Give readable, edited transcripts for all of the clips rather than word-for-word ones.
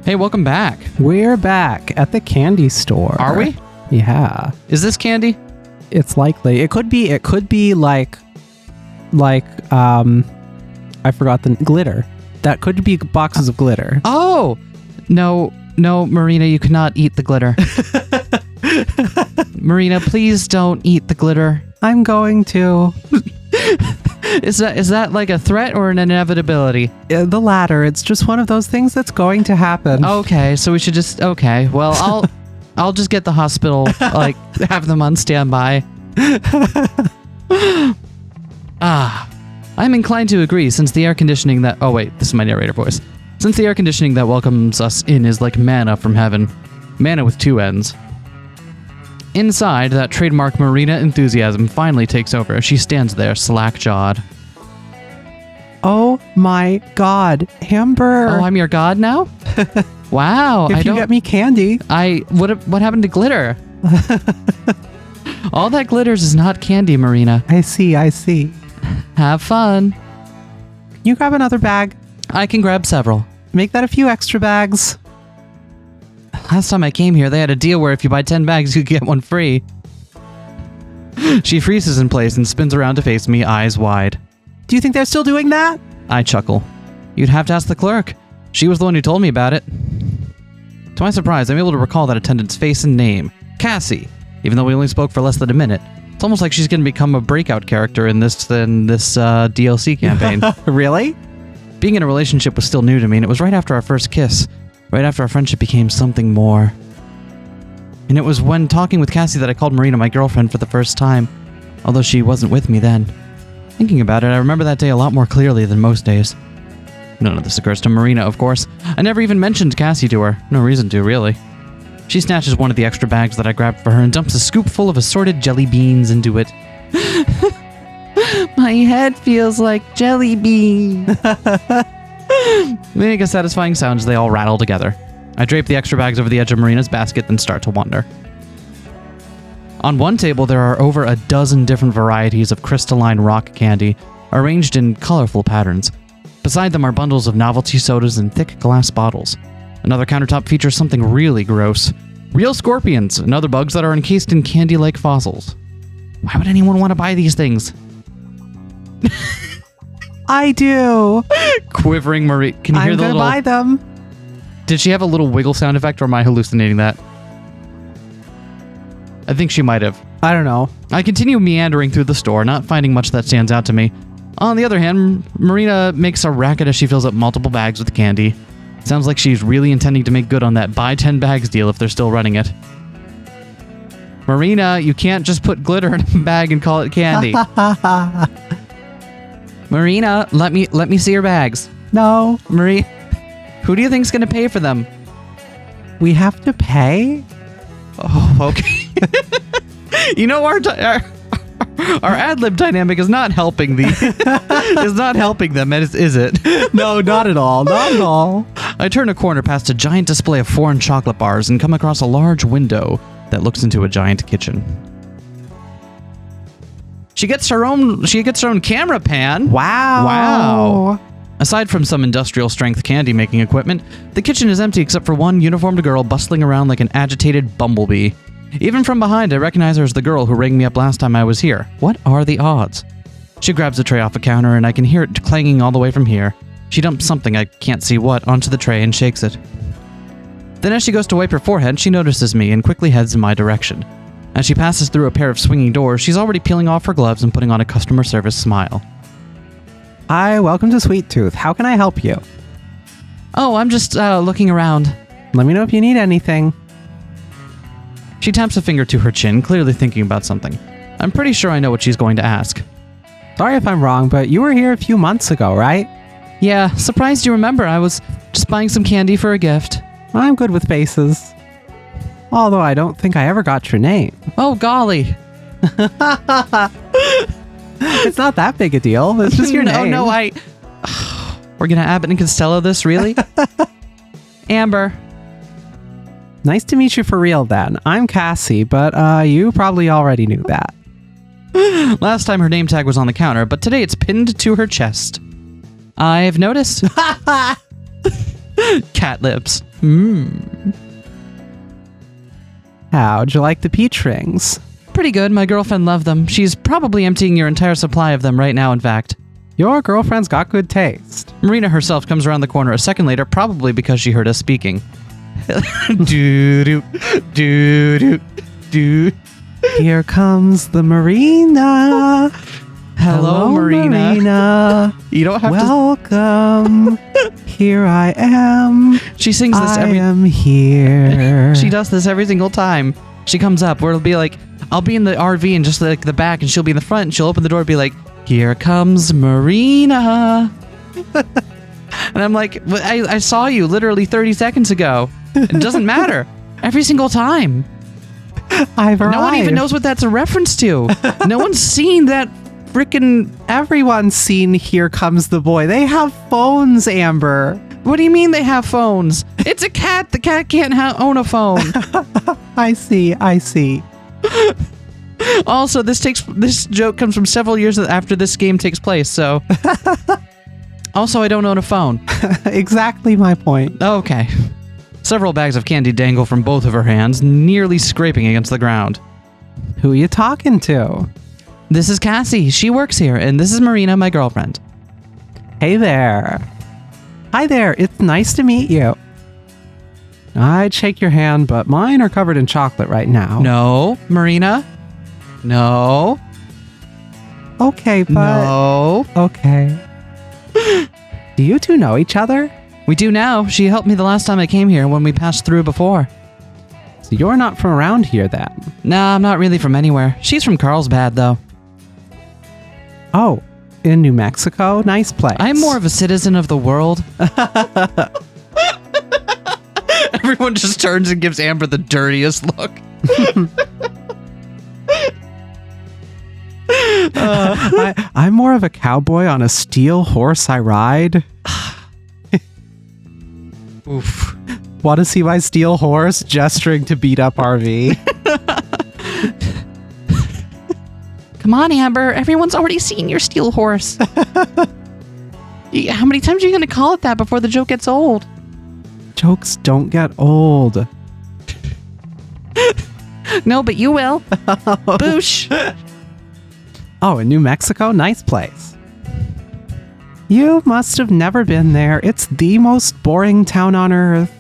Hey, welcome back. We're back at the candy store. Are we? Yeah. Is this candy? It's likely. It could be like I forgot the glitter. That could be boxes of glitter. Oh, no, Marina, you cannot eat the glitter. Marina, please don't eat the glitter. I'm going to. Is that like a threat or an inevitability? The latter. It's just one of those things that's going to happen. Okay, so we should just... Okay, well, I'll just get the hospital, like, have them on standby. I'm inclined to agree, since the air conditioning that... Oh, wait, this is my narrator voice. Since the air conditioning that welcomes us in is like manna from heaven. Manna with two ends. Inside, that trademark Marina enthusiasm finally takes over as she stands there, slack-jawed. Oh my god, Amber. Oh, I'm your god now? Wow. If you get me candy. What happened to glitter? All that glitters is not candy, Marina. I see. Have fun. Can you grab another bag? I can grab several. Make that a few extra bags. Last time I came here, they had a deal where if you buy 10 bags, you get one free. She freezes in place and spins around to face me, eyes wide. Do you think they're still doing that? I chuckle. You'd have to ask the clerk. She was the one who told me about it. To my surprise, I'm able to recall that attendant's face and name. Cassie. Even though we only spoke for less than a minute. It's almost like she's going to become a breakout character in this DLC campaign. Really? Being in a relationship was still new to me, and it was right after our first kiss. Right after our friendship became something more. And it was when talking with Cassie that I called Marina my girlfriend for the first time, although she wasn't with me then. Thinking about it, I remember that day a lot more clearly than most days. None of this occurs to Marina, of course. I never even mentioned Cassie to her. No reason to, really. She snatches one of the extra bags that I grabbed for her and dumps a scoop full of assorted jelly beans into it. My head feels like jelly beans. They make a satisfying sound as they all rattle together. I drape the extra bags over the edge of Marina's basket, then start to wonder. On one table, there are over a dozen different varieties of crystalline rock candy, arranged in colorful patterns. Beside them are bundles of novelty sodas in thick glass bottles. Another countertop features something really gross. Real scorpions and other bugs that are encased in candy-like fossils. Why would anyone want to buy these things? I do. Quivering Marie. Can you hear the little... I'm gonna buy them. Did she have a little wiggle sound effect, or am I hallucinating that? I think she might have. I don't know. I continue meandering through the store, not finding much that stands out to me. On the other hand, Marina makes a racket as she fills up multiple bags with candy. Sounds like she's really intending to make good on that buy 10 bags deal if they're still running it. Marina, you can't just put glitter in a bag and call it candy. Marina, let me see your bags. No. Marie, who do you think's gonna pay for them? We have to pay? Oh, okay. You know, our ad-lib dynamic is not helping them, is it? No, not at all. Not at all. I turn a corner past a giant display of foreign chocolate bars and come across a large window that looks into a giant kitchen. She gets her own camera pan. Wow. Aside from some industrial strength candy making equipment, the kitchen is empty except for one uniformed girl bustling around like an agitated bumblebee. Even from behind, I recognize her as the girl who rang me up last time I was here. What are the odds? She grabs a tray off a counter and I can hear it clanging all the way from here. She dumps something, I can't see what, onto the tray and shakes it. Then as she goes to wipe her forehead, she notices me and quickly heads in my direction. As she passes through a pair of swinging doors, she's already peeling off her gloves and putting on a customer service smile. Hi, welcome to Sweet Tooth. How can I help you? Oh, I'm just looking around. Let me know if you need anything. She taps a finger to her chin, clearly thinking about something. I'm pretty sure I know what she's going to ask. Sorry if I'm wrong, but you were here a few months ago, right? Yeah, surprised you remember. I was just buying some candy for a gift. I'm good with faces. Although I don't think I ever got your name. Oh, golly. It's not that big a deal. It's just your name. No, We're going to Abbott and Costello this, really? Amber. Nice to meet you for real, then. I'm Cassie, but you probably already knew that. Last time her name tag was on the counter, but today it's pinned to her chest. I've noticed. Cat lips. How'd you like the peach rings? Pretty good. My girlfriend loved them. She's probably emptying your entire supply of them right now, in fact. Your girlfriend's got good taste. Marina herself comes around the corner a second later, probably because she heard us speaking. Doo-doo, doo-doo, doo. Here comes the Marina. Hello, Marina. You don't have Welcome. Here I am. She sings this I every... am here. She does this every single time. She comes up where it'll be like, I'll be in the RV and just like the back, and she'll be in the front, and she'll open the door and be like, here comes Marina. And I'm like, I saw you literally 30 seconds ago. It doesn't matter. Every single time. I've arrived. No one even knows what that's a reference to. No one's seen that freaking... Everyone's seen Here Comes the Boy. They have phones, Amber. What do you mean they have phones? It's a cat. The cat can't own a phone. I see. Also, this joke comes from several years after this game takes place, so... Also, I don't own a phone. Exactly my point. Okay. Several bags of candy dangle from both of her hands, nearly scraping against the ground. Who are you talking to? This is Cassie. She works here, and this is Marina, my girlfriend. Hey there. Hi there. It's nice to meet you. I'd shake your hand, but mine are covered in chocolate right now. No, Marina. No. Okay, but... No. Okay. Do you two know each other? We do now. She helped me the last time I came here when we passed through before. So you're not from around here then? Nah, I'm not really from anywhere. She's from Carlsbad, though. Oh, in New Mexico? Nice place. I'm more of a citizen of the world. Everyone just turns and gives Amber the dirtiest look. I'm more of a cowboy on a steel horse I ride. Oof. Want to see my steel horse gesturing to beat up RV? Come on, Amber. Everyone's already seen your steel horse. How many times are you going to call it that before the joke gets old? Jokes don't get old. No, but you will. Boosh. Oh, in New Mexico? Nice place. You must have never been there. It's the most boring town on earth.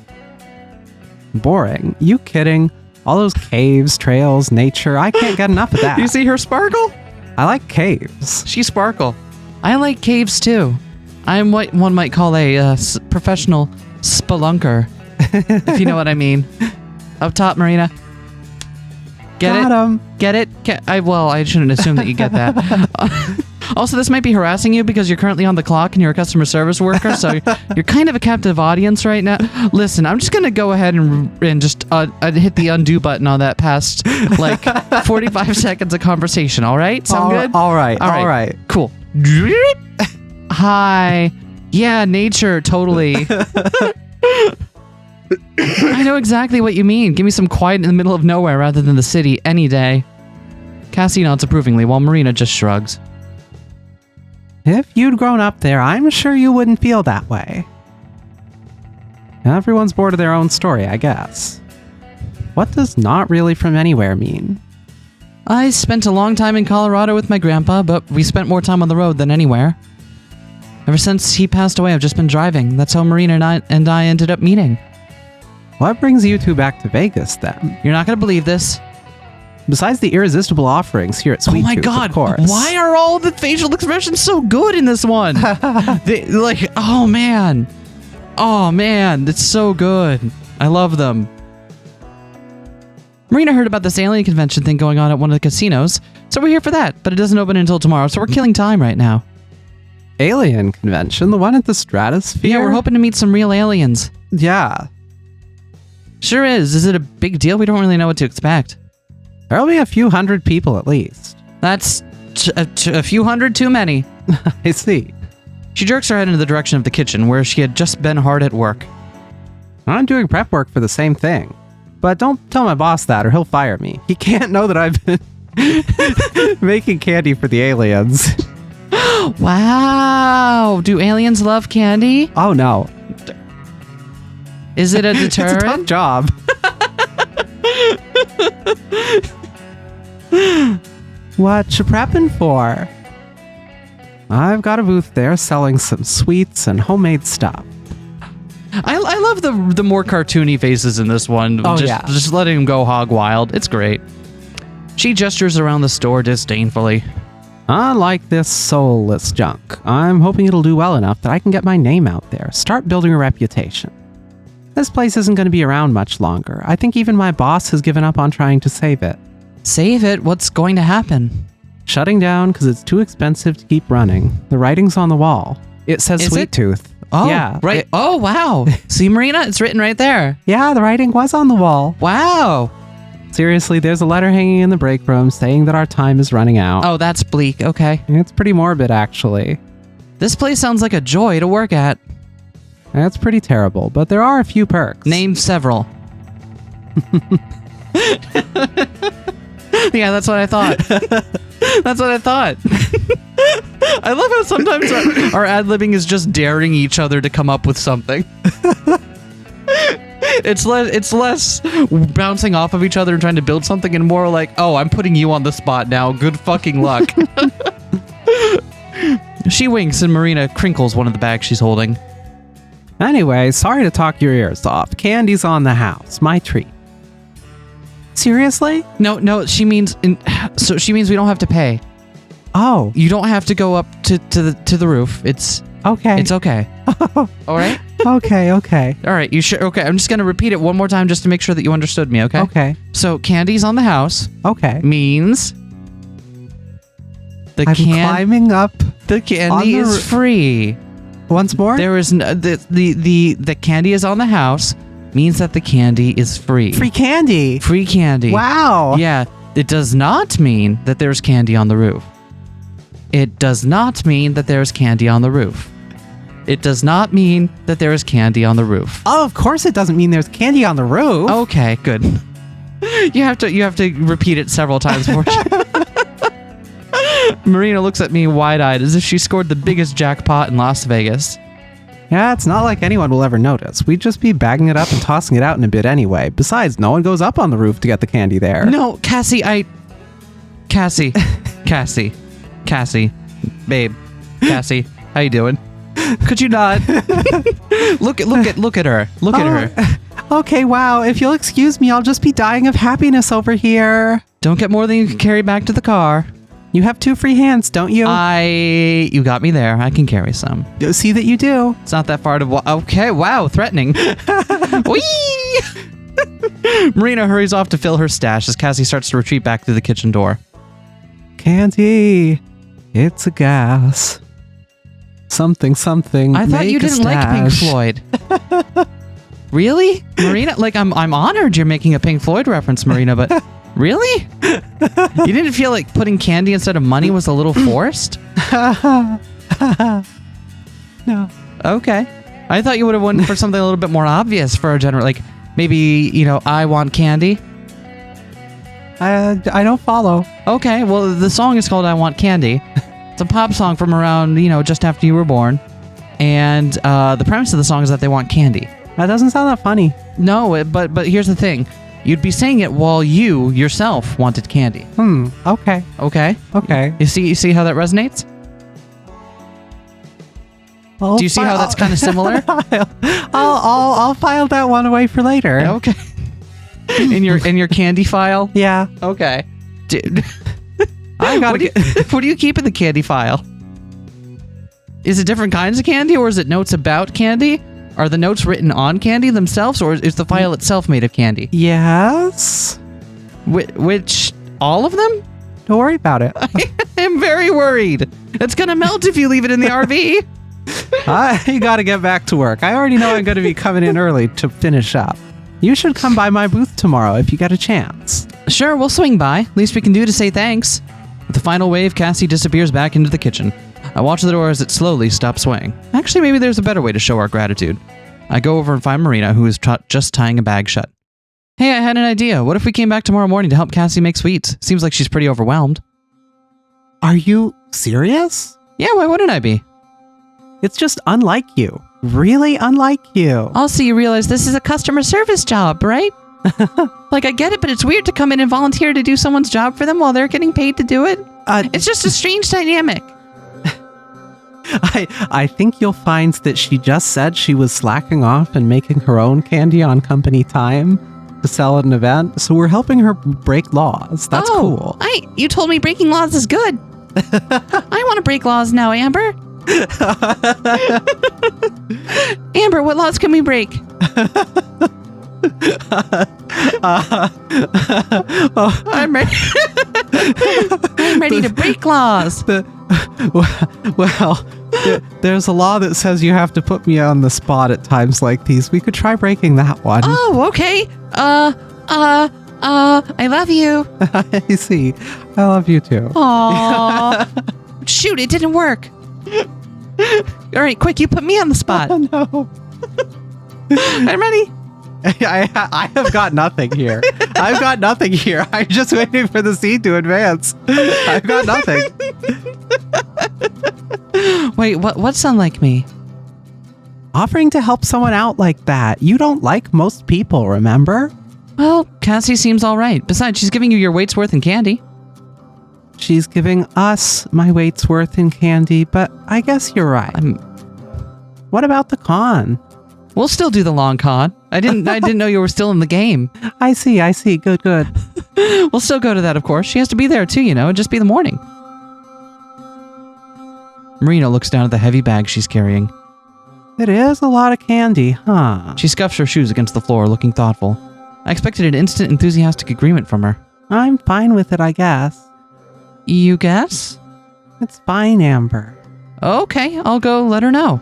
Boring? You kidding? All those caves, trails, nature. I can't get enough of that. You see her sparkle? I like caves. She sparkle. I like caves too. I'm what one might call a professional spelunker, if you know what I mean. Up top, Marina. Get Got him. Get it? I shouldn't assume that you get that. Also, this might be harassing you because you're currently on the clock and you're a customer service worker, so you're kind of a captive audience right now. Listen, I'm just going to go ahead and just hit the undo button on that past, 45 seconds of conversation, all right? Sound good? All right. Cool. Hi. Yeah, nature, totally. I know exactly what you mean. Give me some quiet in the middle of nowhere rather than the city any day. Cassie nods approvingly while Marina just shrugs. If you'd grown up there, I'm sure you wouldn't feel that way. Everyone's bored of their own story, I guess. What does not really from anywhere mean? I spent a long time in Colorado with my grandpa, but we spent more time on the road than anywhere. Ever since he passed away, I've just been driving. That's how Marina and I ended up meeting. What brings you two back to Vegas, then? You're not going to believe this. Besides the irresistible offerings here at Sweet Oh my Tooth, god, of course. why are all the facial expressions so good in this one? Oh man, it's so good. I love them. Marina heard about this alien convention thing going on at one of the casinos, so we're here for that, but it doesn't open until tomorrow, so we're killing time right now. Alien convention? The one at the Stratosphere? Yeah, we're hoping to meet some real aliens. Yeah. Sure is. Is it a big deal? We don't really know what to expect. There'll be a few hundred people at least. That's a few hundred too many. I see. She jerks her head into the direction of the kitchen, where she had just been hard at work. I'm doing prep work for the same thing. But don't tell my boss that or he'll fire me. He can't know that I've been making candy for the aliens. Wow. Do aliens love candy? Oh no. Is it a It's a tough deterrent? job. What you prepping for? I've got a booth there selling some sweets and homemade stuff. I love the more cartoony faces in this one. Oh, Just letting him go hog wild. It's great. She gestures around the store disdainfully. Unlike this soulless junk, I'm hoping it'll do well enough that I can get my name out there, start building a reputation. This place isn't going to be around much longer. I think even my boss has given up on trying to save it. Save it? What's going to happen? Shutting down because it's too expensive to keep running. The writing's on the wall. It says Is Sweet it? Tooth. Oh, yeah, right. Oh, wow. See, Marina? It's written right there. Yeah, the writing was on the wall. Wow. Seriously, there's a letter hanging in the break room saying that our time is running out. Oh, that's bleak. Okay. It's pretty morbid, actually. This place sounds like a joy to work at. That's pretty terrible, but there are a few perks. Name several. Yeah, that's what I thought. That's what I thought. I love how sometimes our ad-libbing is just daring each other to come up with something. It's less bouncing off of each other and trying to build something and more like, oh, I'm putting you on the spot now. Good fucking luck. She winks and Marina crinkles one of the bags she's holding. Anyway, sorry to talk your ears off. Candy's on the house. My treat. Seriously? No, she means she means we don't have to pay. Oh, You don't have to go up to the roof. It's okay. It's okay. All right? Okay. All right, you sure? Okay, I'm just going to repeat it one more time just to make sure that you understood me, okay? Okay. So, candy's on the house Okay. means I'm climbing up the candy on the is free. once more. There is the candy is on the house means that the candy is free. Free candy. Free candy. Wow. Yeah, it does not mean that there's candy on the roof. It does not mean that there's candy on the roof. It does not mean that there is candy on the roof. Oh, of course it doesn't mean there's candy on the roof. Okay, good. You have to repeat it several times for Marina looks at me wide-eyed as if she scored the biggest jackpot in Las Vegas. Yeah, it's not like anyone will ever notice. We'd just be bagging it up and tossing it out in a bit anyway. Besides, no one goes up on the roof to get the candy there. No, Cassie, babe, Cassie, how you doing? Could you not? Look at her. Look at her. Okay, wow. If you'll excuse me, I'll just be dying of happiness over here. Don't get more than you can carry back to the car. You have 2 free hands, don't you? You got me there. I can carry some. See that you do. It's not that far to okay, wow, threatening. Whee! Marina hurries off to fill her stash as Cassie starts to retreat back through the kitchen door. Candy, it's a gas. Something. I thought you didn't like Pink Floyd. Really? Marina? Like, I'm honored you're making a Pink Floyd reference, Marina, but really? You didn't feel like putting candy instead of money was a little forced? No. Okay. I thought you would have went for something a little bit more obvious for a general, like, maybe, I want candy. I don't follow. Okay, well, the song is called I Want Candy. It's a pop song from around, just after you were born. And the premise of the song is that they want candy. That doesn't sound that funny. No, but here's the thing. You'd be saying it while you yourself wanted candy. Okay. Okay? Okay. You see how that resonates? Do you see how that's kind of similar? I'll file that one away for later. Okay. In your candy file? Yeah. Okay. Dude. I gotta What do you keep in the candy file? Is it different kinds of candy, or is it notes about candy? Are the notes written on candy themselves, or is the file itself made of candy? Yes. Which all of them? Don't worry about it. I am very worried. It's gonna melt if you leave it in the RV. I gotta get back to work. I already know I'm gonna be coming in early to finish up. You should come by my booth tomorrow if you get a chance. Sure, we'll swing by. Least we can do to say thanks. With the final wave, Cassie disappears back into the kitchen. I watch the door as it slowly stops swaying. Actually, maybe there's a better way to show our gratitude. I go over and find Marina, who is just tying a bag shut. Hey, I had an idea. What if we came back tomorrow morning to help Cassie make sweets? Seems like she's pretty overwhelmed. Are you serious? Yeah, why wouldn't I be? It's just unlike you. really unlike you. Also, you realize this is a customer service job, right? Like, I get it, but it's weird to come in and volunteer to do someone's job for them while they're getting paid to do it. It's just a strange dynamic. I think you'll find that she just said she was slacking off and making her own candy on company time to sell at an event, so we're helping her break laws. That's cool. You told me breaking laws is good. I want to break laws now, Amber. Amber, what laws can we break? I'm ready. I'm ready to break laws. There's a law that says you have to put me on the spot at times like these. We could try breaking that one. Oh, okay. I love you. I see. I love you too. Aww. Shoot, it didn't work. All right, quick, you put me on the spot. Oh, no. I'm ready. I have got nothing here. I've got nothing here. I'm just waiting for the scene to advance. I've got nothing. Wait, what's unlike me? Offering to help someone out like that. You don't like most people, remember? Well, Cassie seems all right. Besides, she's giving you your weight's worth in candy. She's giving us my weight's worth in candy, but I guess you're right. What about the con? We'll still do the long con. I didn't know you were still in the game. I see. Good. We'll still go to that, of course. She has to be there too, It'd just be the morning. Marina looks down at the heavy bag she's carrying. It is a lot of candy, huh? She scuffs her shoes against the floor, looking thoughtful. I expected an instant enthusiastic agreement from her. I'm fine with it, I guess. You guess? It's fine, Amber. Okay, I'll go let her know.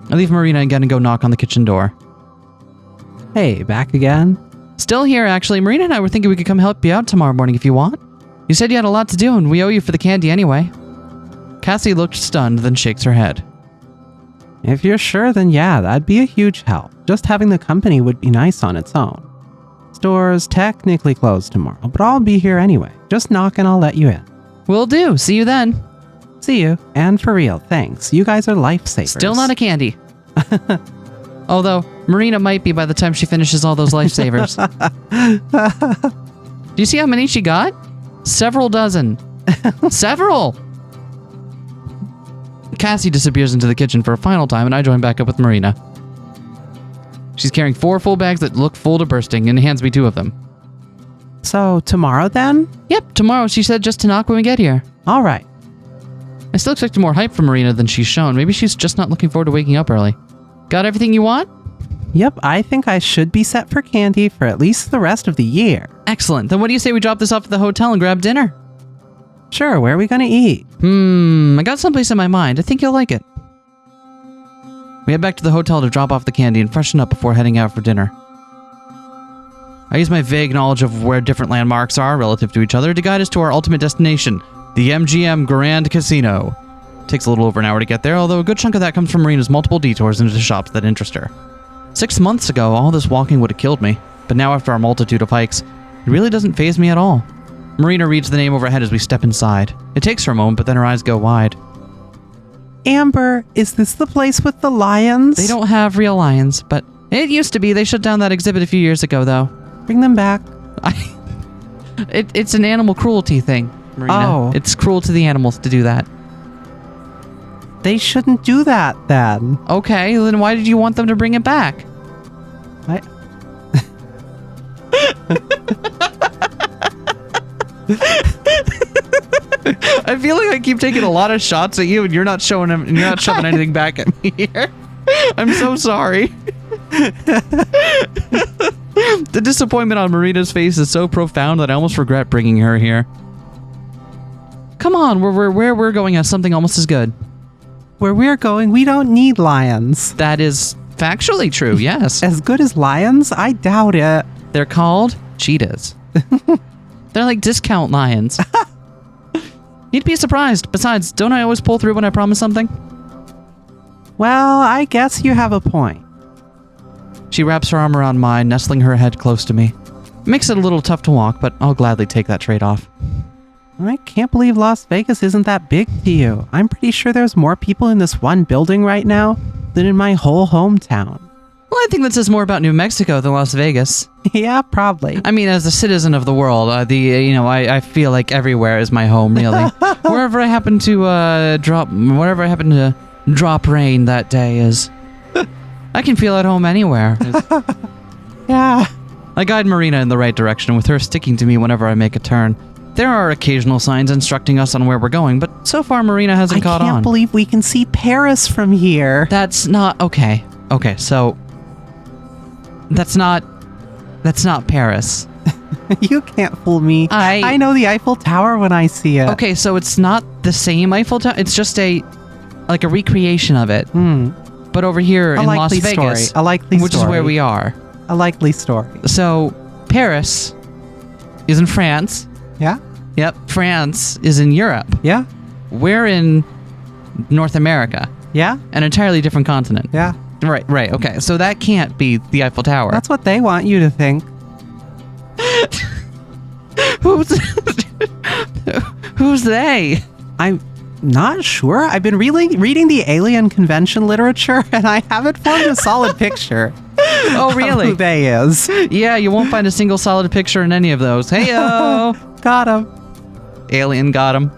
I leave Marina again and go knock on the kitchen door. Hey, back again? Still here, actually. Marina and I were thinking we could come help you out tomorrow morning if you want. You said you had a lot to do, and we owe you for the candy anyway. Cassie looked stunned, then shakes her head. If you're sure, then yeah, that'd be a huge help. Just having the company would be nice on its own. Store's technically closed tomorrow, but I'll be here anyway. Just knock and I'll let you in. Will do. See you then. See you. And for real, thanks. You guys are lifesavers. Still not a candy. Although, Marina might be by the time she finishes all those lifesavers. Do you see how many she got? Several dozen. Several! Cassie disappears into the kitchen for a final time, and I join back up with Marina. She's carrying 4 full bags that look full to bursting, and hands me 2 of them. So, tomorrow then? Yep, tomorrow. She said just to knock when we get here. All right. I still expected more hype from Marina than she's shown. Maybe she's just not looking forward to waking up early. Got everything you want? Yep, I think I should be set for candy for at least the rest of the year. Excellent. Then what do you say we drop this off at the hotel and grab dinner? Sure, where are we gonna eat? I got someplace in my mind. I think you'll like it. We head back to the hotel to drop off the candy and freshen up before heading out for dinner. I use my vague knowledge of where different landmarks are relative to each other to guide us to our ultimate destination, the MGM Grand Casino. Takes a little over an hour to get there, although a good chunk of that comes from Marina's multiple detours into shops that interest her. 6 months ago, all this walking would have killed me, but now after our multitude of hikes, it really doesn't faze me at all. Marina reads the name overhead as we step inside. It takes her a moment, but then her eyes go wide. Amber, is this the place with the lions? They don't have real lions, but it used to be. They shut down that exhibit a few years ago, though. Bring them back. It's an animal cruelty thing, Marina. Oh. It's cruel to the animals to do that. They shouldn't do that, then. Okay, then why did you want them to bring it back? I feel like I keep taking a lot of shots at you, and you're not showing them, and you're not shoving anything back at me here. I'm so sorry. The disappointment on Marina's face is so profound that I almost regret bringing her here. Come on, where we're going has something almost as good. Where we're going, we don't need lions. That is factually true, yes. As good as lions? I doubt it. They're called cheetahs. They're like discount lions. You'd be surprised. Besides, don't I always pull through when I promise something? Well, I guess you have a point. She wraps her arm around mine, nestling her head close to me. It makes it a little tough to walk, but I'll gladly take that trade-off. I can't believe Las Vegas isn't that big to you. I'm pretty sure there's more people in this one building right now than in my whole hometown. Well, I think that says more about New Mexico than Las Vegas. Yeah, probably. I mean, as a citizen of the world, I feel like everywhere is my home, really. Wherever I happen to drop rain that day is, I can feel at home anywhere. Yeah. I guide Marina in the right direction, with her sticking to me whenever I make a turn. There are occasional signs instructing us on where we're going, but so far Marina hasn't caught on. I can't believe we can see Paris from here. That's not okay. Okay, so that's not Paris. You can't fool me. I know the Eiffel Tower when I see it. Okay, so it's not the same Eiffel Tower. It's just a recreation of it. But over here in Las Vegas, which is where we are. A likely story. So Paris is in France. Yeah? Yep, France is in Europe. Yeah? We're in North America. Yeah? An entirely different continent. Yeah. Right. Okay, so that can't be the Eiffel Tower. That's what they want you to think. Who's they? I'm not sure. I've been reading the alien convention literature, and I haven't formed a solid picture. Oh, really? Of who they is. Yeah, you won't find a single solid picture in any of those. Hey-o! Got him. Alien got him.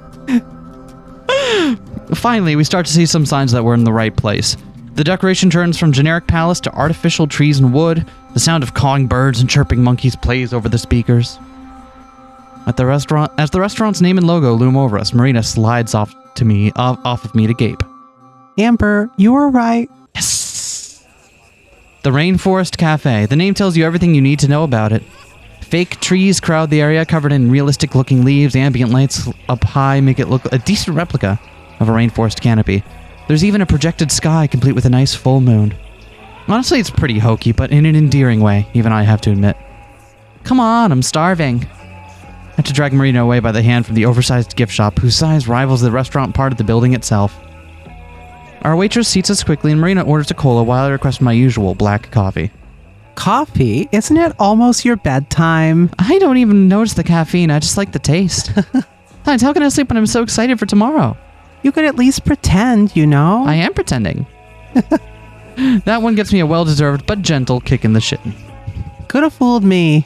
Finally, we start to see some signs that we're in the right place. The decoration turns from generic palace to artificial trees and wood. The sound of cawing birds and chirping monkeys plays over the speakers. As the restaurant's name and logo loom over us, Marina slides off of me to gape. Amber, you were right. Yes! The Rainforest Cafe. The name tells you everything you need to know about it. Fake trees crowd the area, covered in realistic-looking leaves. Ambient lights up high make it look a decent replica of a rainforest canopy. There's even a projected sky complete with a nice full moon. Honestly, it's pretty hokey, but in an endearing way, even I have to admit. Come on, I'm starving. I have to drag Marina away by the hand from the oversized gift shop, whose size rivals the restaurant part of the building itself. Our waitress seats us quickly, and Marina orders a cola while I request my usual black coffee. Coffee? Isn't it almost your bedtime? I don't even notice the caffeine, I just like the taste. How can I sleep when I'm so excited for tomorrow? You could at least pretend, you know? I am pretending. That one gets me a well-deserved but gentle kick in the shin. Could have fooled me.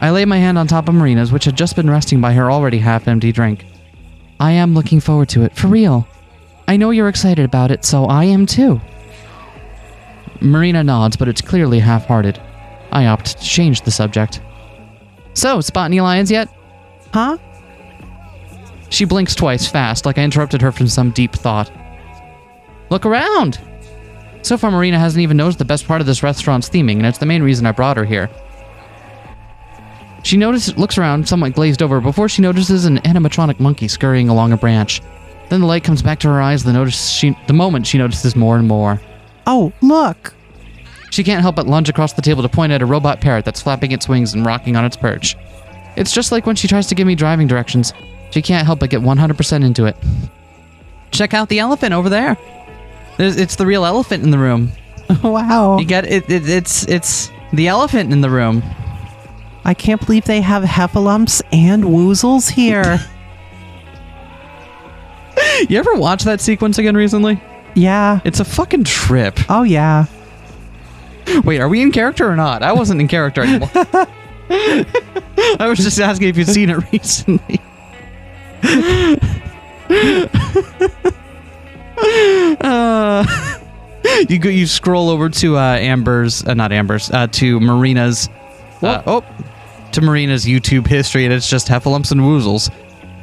I lay my hand on top of Marina's, which had just been resting by her already half-empty drink. I am looking forward to it, for real. I know you're excited about it, so I am too. Marina nods, but it's clearly half-hearted. I opt to change the subject. So, spot any lions yet? Huh? She blinks twice, fast, like I interrupted her from some deep thought. Look around! So far, Marina hasn't even noticed the best part of this restaurant's theming, and it's the main reason I brought her here. She looks around, somewhat glazed over, before she notices an animatronic monkey scurrying along a branch. Then the light comes back to her eyes the moment she notices more and more. Oh, look! She can't help but lunge across the table to point at a robot parrot that's flapping its wings and rocking on its perch. It's just like when she tries to give me driving directions. She can't help but get 100% into it. Check out the elephant over there. It's the real elephant in the room. Wow. You get it. It's the elephant in the room. I can't believe they have heffalumps and woozles here. You ever watch that sequence again recently? Yeah. It's a fucking trip. Oh, yeah. Wait, are we in character or not? I wasn't in character anymore. I was just asking if you'd seen it recently. You scroll over to to Marina's to Marina's YouTube history, and it's just heffalumps and woozles,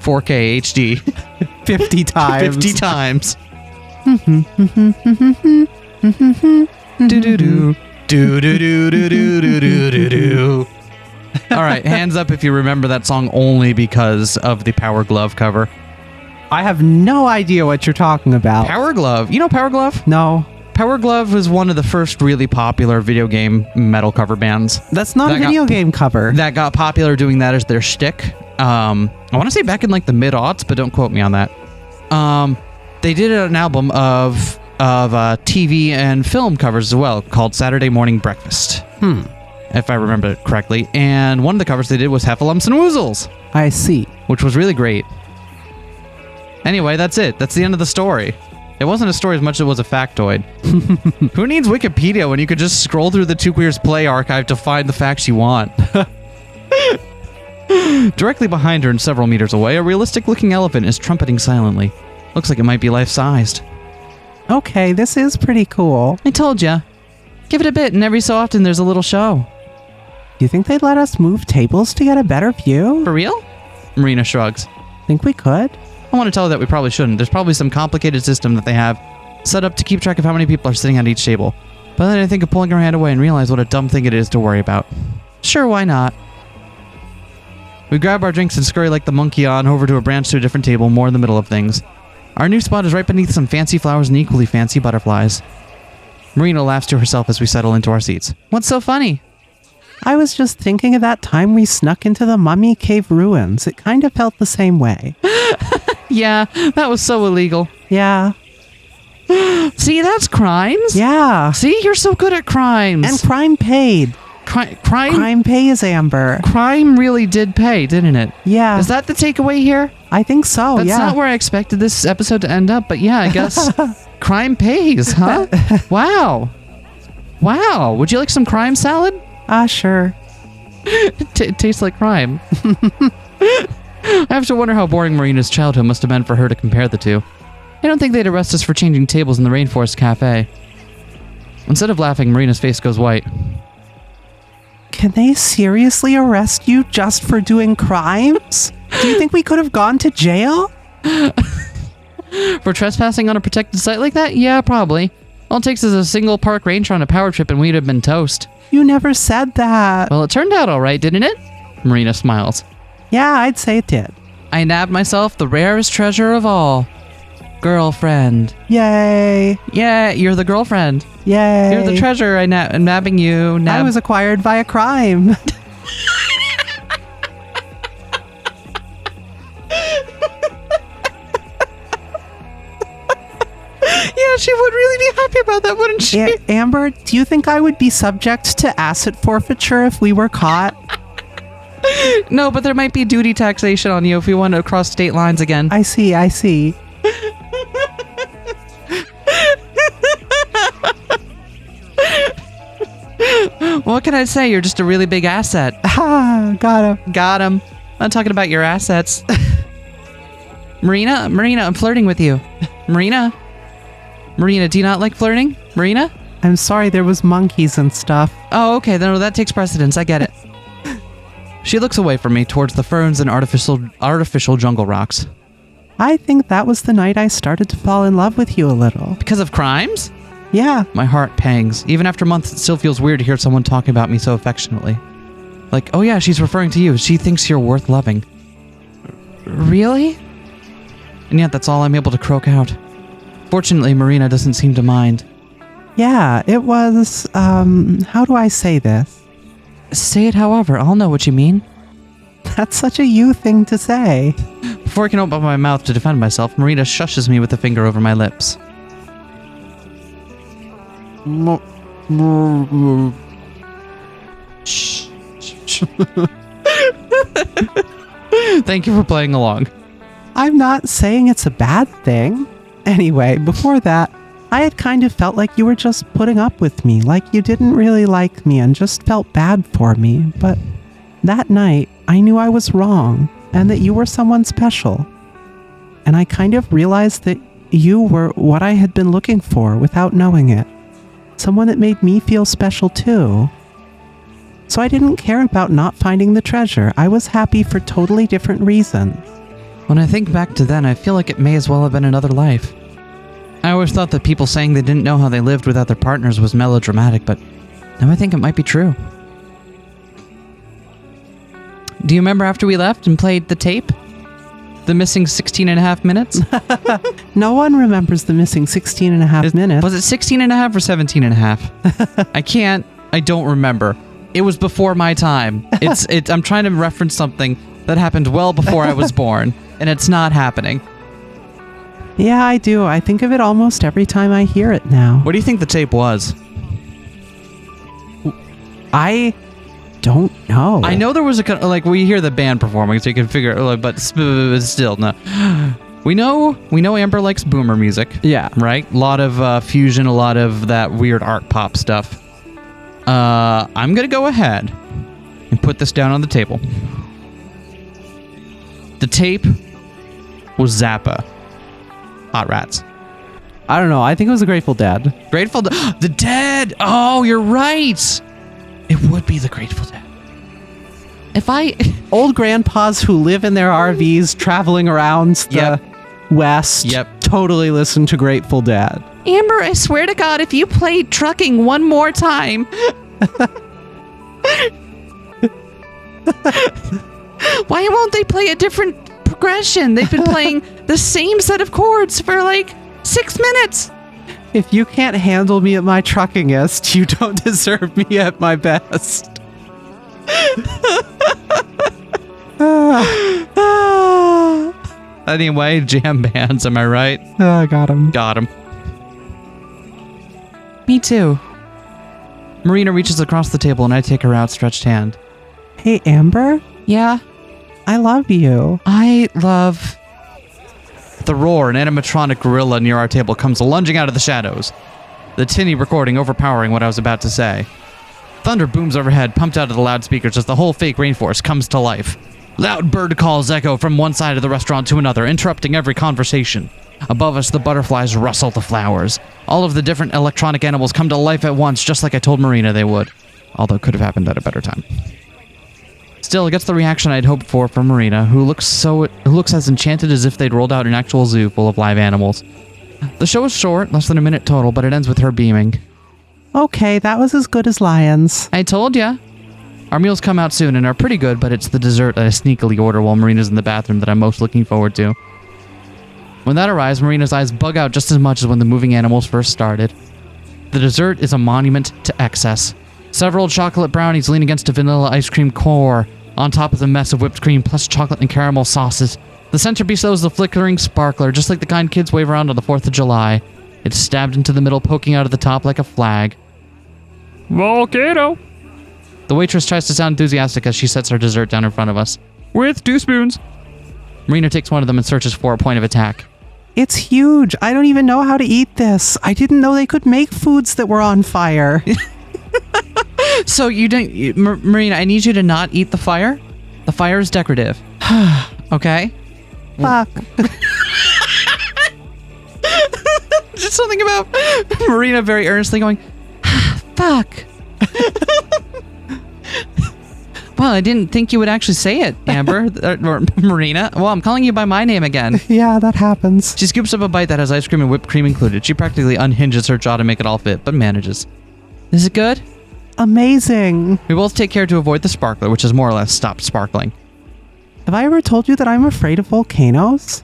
4K HD, 50 times. 50 times. Do do do do do do do do do do do. All right, hands up if you remember that song only because of the Power Glove cover. I have no idea what you're talking about. Power Glove. You know Power Glove? No. Power Glove was one of the first really popular video game metal cover bands. That's not a video game cover. That got popular doing that as their shtick. I want to say back in like the mid-aughts, but don't quote me on that. They did an album of TV and film covers as well called Saturday Morning Breakfast. if I remember it correctly. And one of the covers they did was Heffalumps and Woozles, I see. which was really great. Anyway, that's it. That's the end of the story. It wasn't a story as much as it was a factoid. Who needs Wikipedia when you could just scroll through the Two Queers Play archive to find the facts you want? Directly behind her and several meters away, a realistic-looking elephant is trumpeting silently. Looks like it might be life-sized. Okay, this is pretty cool. I told ya. Give it a bit, and every so often there's a little show. Do you think they'd let us move tables to get a better view? For real? Marina shrugs. Think we could? I want to tell her that we probably shouldn't. There's probably some complicated system that they have set up to keep track of how many people are sitting at each table. But then I think of pulling her hand away and realize what a dumb thing it is to worry about. Sure, why not? We grab our drinks and scurry like the monkey on over to a branch to a different table, more in the middle of things. Our new spot is right beneath some fancy flowers and equally fancy butterflies. Marina laughs to herself as we settle into our seats. What's so funny? I was just thinking of that time we snuck into the Mummy Cave ruins. It kind of felt the same way. Yeah, that was so illegal. Yeah. See, that's crimes. Yeah. See, you're so good at crimes. And crime paid. Crime Crime pays, Amber. Crime really did pay, didn't it? Yeah. Is that the takeaway here? I think so, That's yeah. not where I expected this episode to end up, but yeah, I guess crime pays, huh? Wow. Wow. Would you like some crime salad? Sure. It tastes like crime. I have to wonder how boring Marina's childhood must have been for her to compare the two. I don't think they'd arrest us for changing tables in the Rainforest Cafe. Instead of laughing, Marina's face goes white. Can they seriously arrest you just for doing crimes? Do you think we could have gone to jail? For trespassing on a protected site like that? Yeah, probably. All it takes is a single park ranger on a power trip and we'd have been toast. You never said that. Well, it turned out all right, didn't it? Marina smiles. Yeah, I'd say it did. I nabbed myself the rarest treasure of all. Girlfriend. Yay. Yeah, you're the girlfriend. Yay. You're the treasure. I'm nabbing you. I was acquired by a crime. Yeah, she would really be happy about that, wouldn't she? Amber, do you think I would be subject to asset forfeiture if we were caught? No, but there might be duty taxation on you if we want to cross state lines again. I see. What can I say? You're just a really big asset. Got him. Got him. I'm talking about your assets. Marina, I'm flirting with you. Marina, do you not like flirting? Marina? I'm sorry, there was monkeys and stuff. Oh, okay. Then that takes precedence. I get it. She looks away from me towards the ferns and artificial jungle rocks. I think that was the night I started to fall in love with you a little. Because of crimes? Yeah. My heart pangs. Even after months, it still feels weird to hear someone talking about me so affectionately. Like, oh yeah, she's referring to you. She thinks you're worth loving. Really? And yet that's all I'm able to croak out. Fortunately, Marina doesn't seem to mind. Yeah, it was, how do I say this? Say it however, I'll know what you mean. That's such a you thing to say. Before I can open my mouth to defend myself, Marina shushes me with a finger over my lips. Shh. Thank you for playing along. I'm not saying it's a bad thing. Anyway, before that, I had kind of felt like you were just putting up with me, like you didn't really like me and just felt bad for me. But that night, I knew I was wrong and that you were someone special. And I kind of realized that you were what I had been looking for without knowing it. Someone that made me feel special too. So I didn't care about not finding the treasure. I was happy for totally different reasons. When I think back to then, I feel like it may as well have been another life. I always thought that people saying they didn't know how they lived without their partners was melodramatic, but now I think it might be true. Do you remember after we left and played the tape? The missing 16 and a half minutes? No one remembers the missing 16 and a half minutes. Was it 16 and a half or 17 and a half? I don't remember. It was before my time. I'm trying to reference something that happened well before I was born, and it's not happening. Yeah, I do. I think of it almost every time I hear it now. What do you think the tape was? I don't know. I know there was like we hear the band performing, so you can figure it, but still no. We know Amber likes boomer music. Yeah. Right? A lot of fusion, a lot of that weird art pop stuff. I'm going to go ahead and put this down on the table. The tape was Zappa. Hot Rats. I don't know. I think it was the Grateful Dead. The Dead! Oh, you're right! It would be the Grateful Dead. Old grandpas who live in their RVs traveling around the West totally listen to Grateful Dead. Amber, I swear to God, if you play Trucking one more time... Why won't they play a different progression? They've been playing the same set of chords for like 6 minutes. If you can't handle me at my truckingest, you don't deserve me at my best. Anyway, jam bands, am I right? Got him. Got him. Me too. Marina reaches across the table and I take her outstretched hand. Hey, Amber? Yeah? I love you. I love... The roar, an animatronic gorilla near our table comes lunging out of the shadows. The tinny recording overpowering what I was about to say. Thunder booms overhead, pumped out of the loudspeakers as the whole fake rainforest comes to life. Loud bird calls echo from one side of the restaurant to another, interrupting every conversation. Above us, the butterflies rustle the flowers. All of the different electronic animals come to life at once, just like I told Marina they would. Although it could have happened at a better time. Still, it gets the reaction I'd hoped for from Marina, who looks as enchanted as if they'd rolled out an actual zoo full of live animals. The show is short, less than a minute total, but it ends with her beaming. Okay, that was as good as Lions. I told ya. Our meals come out soon and are pretty good, but it's the dessert that I sneakily order while Marina's in the bathroom that I'm most looking forward to. When that arrives, Marina's eyes bug out just as much as when the moving animals first started. The dessert is a monument to excess. Several chocolate brownies lean against a vanilla ice cream core, on top of the mess of whipped cream plus chocolate and caramel sauces. The centerpiece though is the flickering sparkler, just like the kind kids wave around on the 4th of July. It's stabbed into the middle, poking out of the top like a flag. Volcano! The waitress tries to sound enthusiastic as she sets her dessert down in front of us. With 2 spoons. Marina takes one of them and searches for a point of attack. It's huge. I don't even know how to eat this. I didn't know they could make foods that were on fire. So you don't... Marina, I need you to not eat the fire. The fire is decorative. Okay? Fuck. Just something about Marina very earnestly going, fuck. Well, I didn't think you would actually say it, Amber, or Marina. Well, I'm calling you by my name again. Yeah, that happens. She scoops up a bite that has ice cream and whipped cream included. She practically unhinges her jaw to make it all fit, but manages. Is it good? Amazing. We both take care to avoid the sparkler, which has more or less stopped sparkling. Have I ever told you that I'm afraid of volcanoes?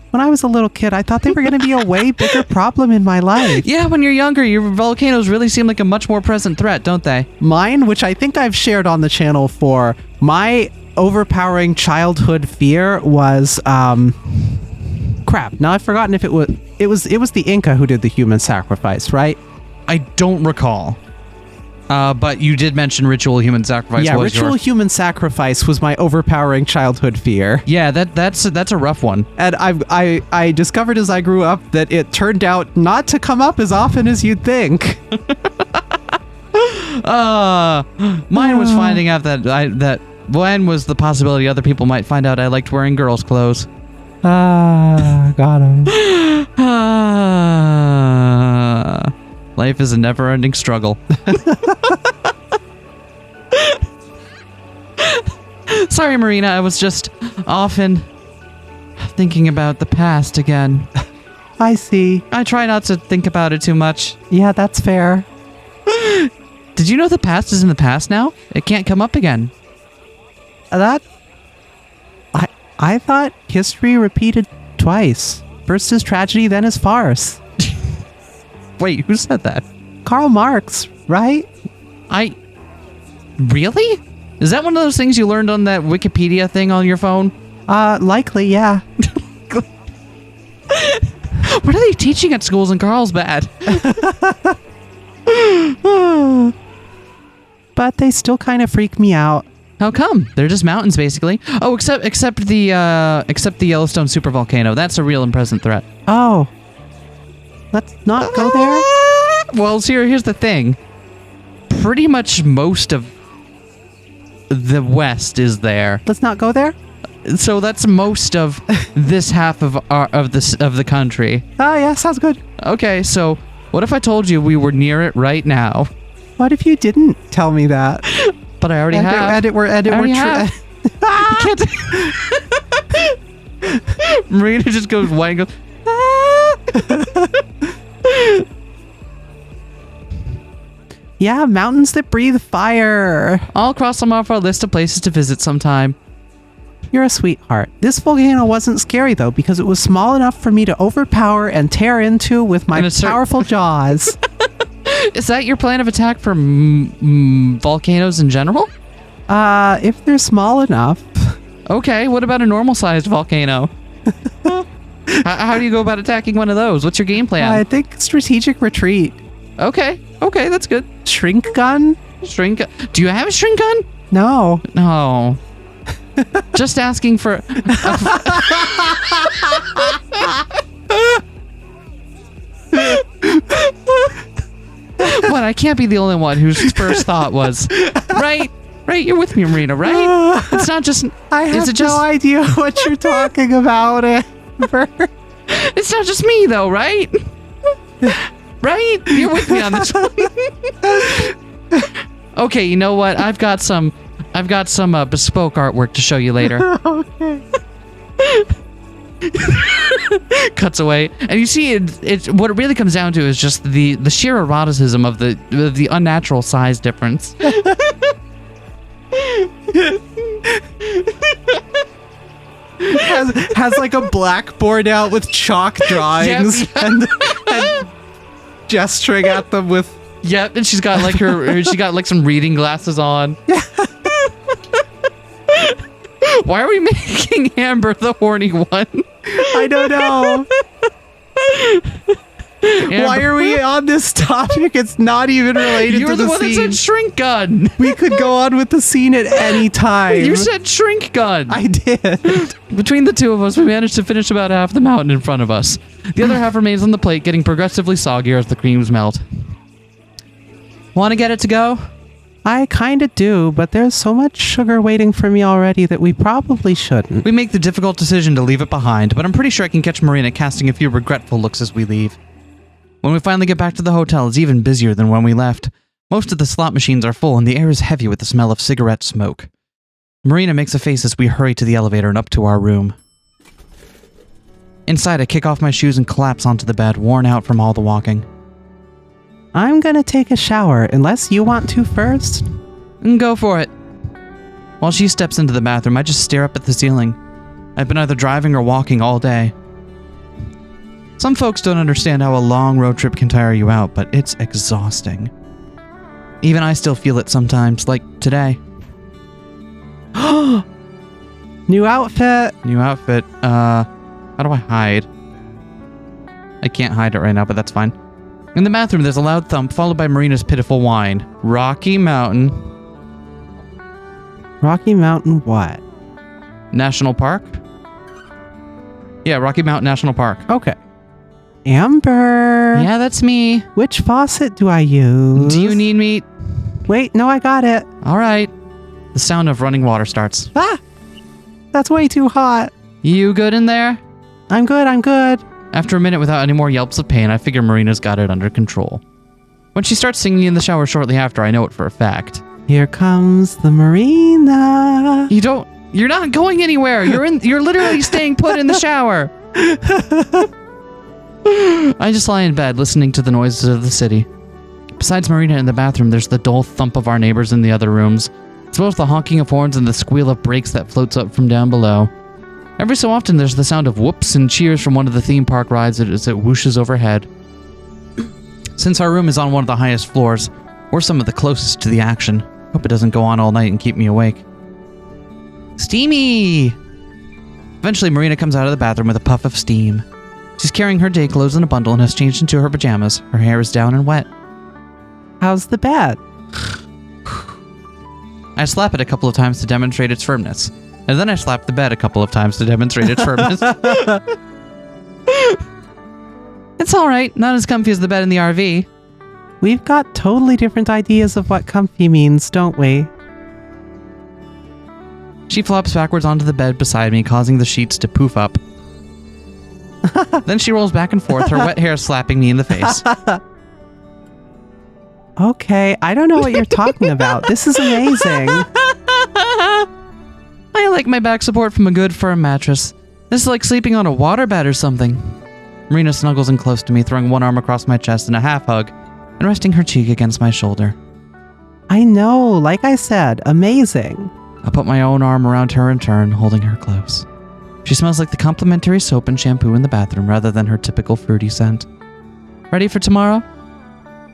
When I was a little kid, I thought they were going to be a way bigger problem in my life. Yeah, when you're younger, your volcanoes really seem like a much more present threat, don't they? Mine, which I think I've shared on the channel for, my overpowering childhood fear was, crap. Now I've forgotten if it was the Inca who did the human sacrifice, right? I don't recall. But you did mention ritual human sacrifice. Yeah, ritual human sacrifice was my overpowering childhood fear. Yeah, that's a rough one. And I discovered as I grew up that it turned out not to come up as often as you'd think. Mine was finding out that when was the possibility other people might find out I liked wearing girls' clothes. Got him. Life is a never-ending struggle. Sorry, Marina. I was just often thinking about the past again. I see. I try not to think about it too much. Yeah, that's fair. Did you know the past is in the past now? It can't come up again. I thought history repeated twice. First is tragedy, then is farce. Wait, who said that? Karl Marx, right? Really? Is that one of those things you learned on that Wikipedia thing on your phone? Likely, yeah. What are they teaching at schools in Carlsbad? But but they still kind of freak me out. How come? They're just mountains, basically. Oh, except the Yellowstone supervolcano. That's a real and present threat. Oh. Let's not go there? Well, here's the thing. Pretty much most of the West is there. Let's not go there? So that's most of this half of the country. Oh, yeah, sounds good. Okay, so what if I told you we were near it right now? What if you didn't tell me that? But I already have. You can't. Marina just goes white and goes. Yeah, mountains that breathe fire. I'll cross them off our list of places to visit sometime. You're a sweetheart. This volcano wasn't scary, though, because it was small enough for me to overpower and tear into with my powerful jaws. Is that your plan of attack for volcanoes in general? If they're small enough. Okay, what about a normal-sized volcano? How do you go about attacking one of those? What's your game plan? I think strategic retreat. Okay, that's good. Shrink gun? Shrink gun? Do you have a shrink gun? No. No. Just asking for... What? I can't be the only one whose first thought was, right? You're with me, Marina, right? It's not just... I have no idea what you're talking about, Amber. It's not just me, though, right? Right? You're with me on this one. Okay, you know what? I've got some bespoke artwork to show you later. Okay. Cuts away, and you see it. What it really comes down to is just the sheer eroticism of the unnatural size difference. has like a blackboard out with chalk drawings. Yep. and gesturing at them with. Yep, and she's got like some reading glasses on. Why are we making Amber the horny one? I don't know. Amber. Why are we on this topic? It's not even related to the scene. You're the one that said shrink gun. We could go on with the scene at any time. You said shrink gun. I did. Between the two of us, we managed to finish about half the mountain in front of us. The other half remains on the plate, getting progressively soggier as the creams melt. Want to get it to go? I kind of do, but there's so much sugar waiting for me already that we probably shouldn't. We make the difficult decision to leave it behind, but I'm pretty sure I can catch Marina casting a few regretful looks as we leave. When we finally get back to the hotel, it's even busier than when we left. Most of the slot machines are full, and the air is heavy with the smell of cigarette smoke. Marina makes a face as we hurry to the elevator and up to our room. Inside, I kick off my shoes and collapse onto the bed, worn out from all the walking. I'm gonna take a shower, unless you want to first. Go for it. While she steps into the bathroom, I just stare up at the ceiling. I've been either driving or walking all day. Some folks don't understand how a long road trip can tire you out, but it's exhausting. Even I still feel it sometimes, like today. New outfit. How do I hide? I can't hide it right now, but that's fine. In the bathroom, there's a loud thump, followed by Marina's pitiful whine. Rocky Mountain. Rocky Mountain what? National Park? Yeah, Rocky Mountain National Park. Okay. Amber. Yeah, that's me. Which faucet do I use? Do you need me? Wait, no, I got it. All right. The sound of running water starts. Ah! That's way too hot. You good in there? I'm good. After a minute without any more yelps of pain, I figure Marina's got it under control. When she starts singing in the shower shortly after, I know it for a fact. Here comes the Marina. You're not going anywhere. You're literally staying put in the shower. I just lie in bed, listening to the noises of the city. Besides Marina in the bathroom, there's the dull thump of our neighbors in the other rooms, as well as the honking of horns and the squeal of brakes that floats up from down below. Every so often, there's the sound of whoops and cheers from one of the theme park rides as it whooshes overhead. Since our room is on one of the highest floors, we're some of the closest to the action. Hope it doesn't go on all night and keep me awake. Steamy! Eventually, Marina comes out of the bathroom with a puff of steam. She's carrying her day clothes in a bundle and has changed into her pajamas. Her hair is down and wet. How's the bed? I slap it a couple of times to demonstrate its firmness. And then I slap the bed a couple of times to demonstrate its firmness. It's alright, not as comfy as the bed in the RV. We've got totally different ideas of what comfy means, don't we? She flops backwards onto the bed beside me, causing the sheets to poof up. Then she rolls back and forth, her wet hair slapping me in the face. Okay, I don't know what you're talking about. This is amazing. I like my back support from a good firm mattress. This is like sleeping on a waterbed or something. Marina snuggles in close to me, throwing one arm across my chest in a half hug and resting her cheek against my shoulder. I know, like I said, amazing. I put my own arm around her in turn, holding her close. She smells like the complimentary soap and shampoo in the bathroom rather than her typical fruity scent. Ready for tomorrow?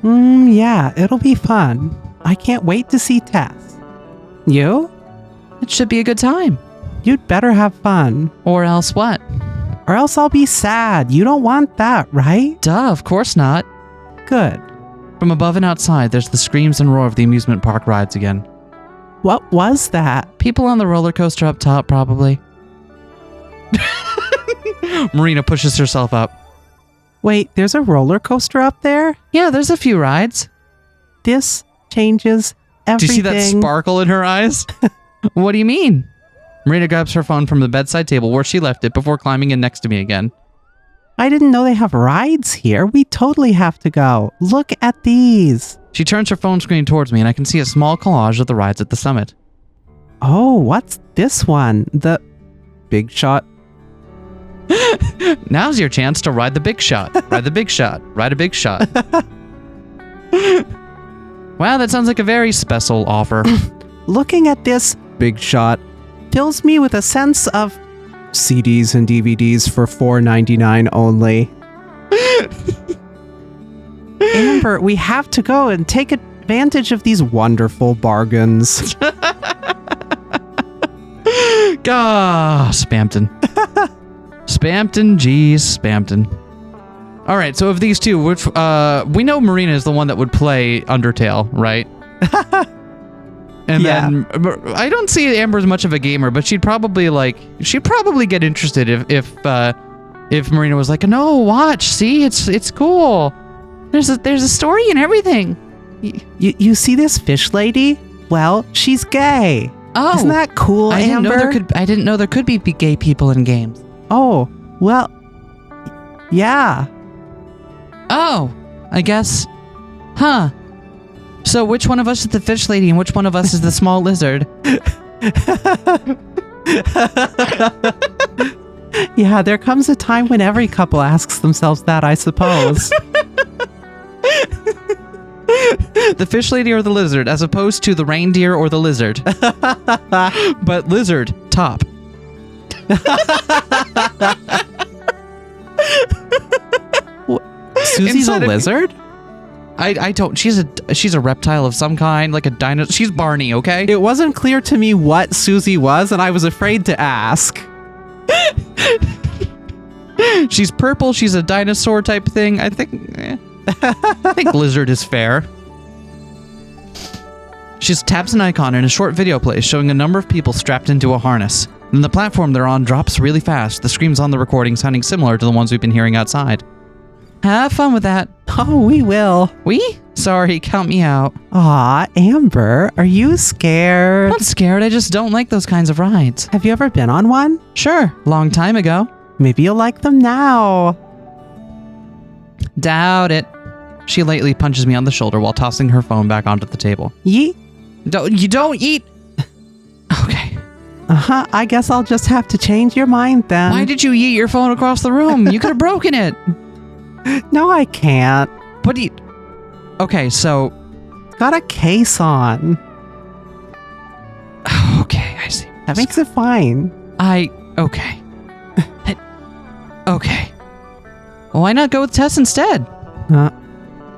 Yeah, it'll be fun. I can't wait to see Tess. You? It should be a good time. You'd better have fun. Or else what? Or else I'll be sad. You don't want that, right? Duh, of course not. Good. From above and outside, there's the screams and roar of the amusement park rides again. What was that? People on the roller coaster up top, probably. Marina pushes herself up. Wait, there's a roller coaster up there? Yeah, there's a few rides. This changes everything. Do you see that sparkle in her eyes? What do you mean? Marina grabs her phone from the bedside table where she left it before climbing in next to me again. I didn't know they have rides here. We totally have to go. Look at these. She turns her phone screen towards me and I can see a small collage of the rides at the summit. Oh, what's this one? The Big Shot? Now's your chance to ride the big shot. Ride the big shot. Ride a big shot. Wow, that sounds like a very special offer. Looking at this Big Shot fills me with a sense of CDs and DVDs for $4.99 only. Amber, we have to go and take advantage of these wonderful bargains. Gah, Spampton. Spampton, geez, Spampton. All right, so of these two, which we know Marina is the one that would play Undertale, right? And then I don't see Amber as much of a gamer, but she'd probably get interested if Marina was like, no, watch, see, it's cool. There's a story and everything. You see this fish lady? Well, she's gay. Oh, isn't that cool, Amber? I didn't know there could be gay people in games. Oh, well, yeah. Oh, I guess. Huh. So which one of us is the fish lady and which one of us is the small lizard? Yeah, there comes a time when every couple asks themselves that, I suppose. The fish lady or the lizard, as opposed to the reindeer or the lizard. But lizard, top. Susie's a lizard? I don't. She's a reptile of some kind, like a dinosaur. She's Barney, okay? It wasn't clear to me what Susie was, and I was afraid to ask. She's purple. She's a dinosaur type thing. I think lizard is fair. She taps an icon and a short video plays showing a number of people strapped into a harness. Then the platform they're on drops really fast, the screams on the recording sounding similar to the ones we've been hearing outside. Have fun with that. Oh, we will. We? Sorry, count me out. Aw, Amber, are you scared? I'm not scared, I just don't like those kinds of rides. Have you ever been on one? Sure, long time ago. Maybe you'll like them now. Doubt it. She lightly punches me on the shoulder while tossing her phone back onto the table. Yeet. You don't eat. Okay. Uh-huh, I guess I'll just have to change your mind then. Why did you yeet your phone across the room? You could have broken it. No, I can't. But okay, so... It's got a case on. Okay, I see. That makes it fine. Okay. Okay. Well, why not go with Tess instead?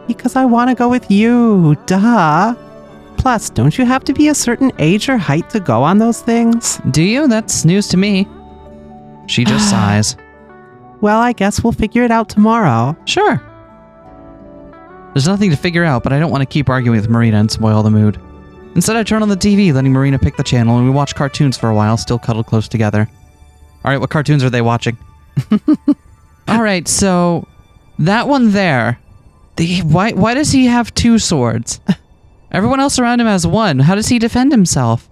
Because I want to go with you. Duh. Plus, don't you have to be a certain age or height to go on those things? Do you? That's news to me. She just sighs. Well, I guess we'll figure it out tomorrow. Sure. There's nothing to figure out, but I don't want to keep arguing with Marina and spoil the mood. Instead, I turn on the TV, letting Marina pick the channel, and we watch cartoons for a while, still cuddled close together. All right, what cartoons are they watching? All right, so that one there, why does he have 2 swords? Everyone else around him has 1. How does he defend himself?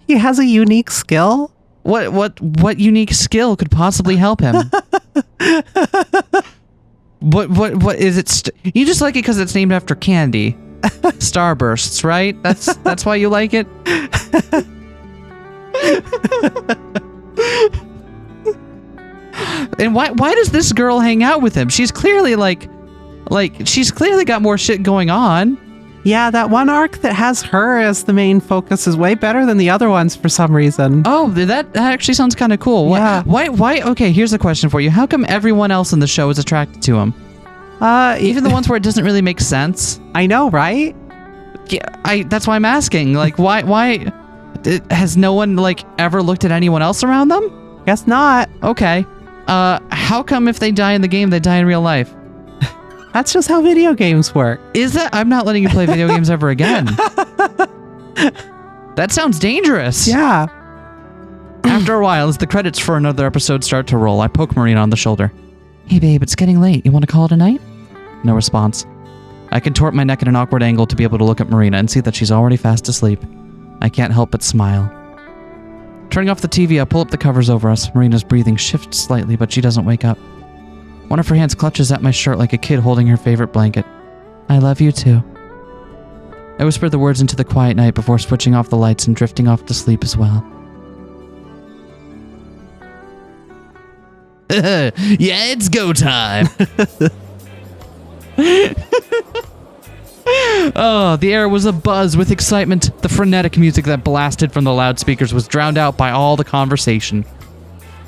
He has a unique skill. What unique skill could possibly help him? What is it? You just like it because it's named after candy. Starbursts, right? That's why you like it. And why does this girl hang out with him? She's clearly she's clearly got more shit going on. Yeah, that one arc that has her as the main focus is way better than the other ones for some reason. Oh, that actually sounds kind of cool. Yeah. Why? Okay, here's a question for you. How come everyone else in the show is attracted to him? Even the ones where it doesn't really make sense. I know, right? Yeah, that's why I'm asking. Like, why has no one ever looked at anyone else around them? Guess not. Okay. How come if they die in the game, they die in real life? That's just how video games work. Is that? I'm not letting you play video games ever again. That sounds dangerous. Yeah. After a while, as the credits for another episode start to roll, I poke Marina on the shoulder. Hey babe, it's getting late. You want to call it a night? No response. I contort my neck at an awkward angle to be able to look at Marina and see that she's already fast asleep. I can't help but smile. Turning off the TV, I pull up the covers over us. Marina's breathing shifts slightly, but she doesn't wake up. One of her hands clutches at my shirt like a kid holding her favorite blanket. I love you too. I whisper the words into the quiet night before switching off the lights and drifting off to sleep as well. Yeah, it's go time. Oh, the air was abuzz with excitement. The frenetic music that blasted from the loudspeakers was drowned out by all the conversation.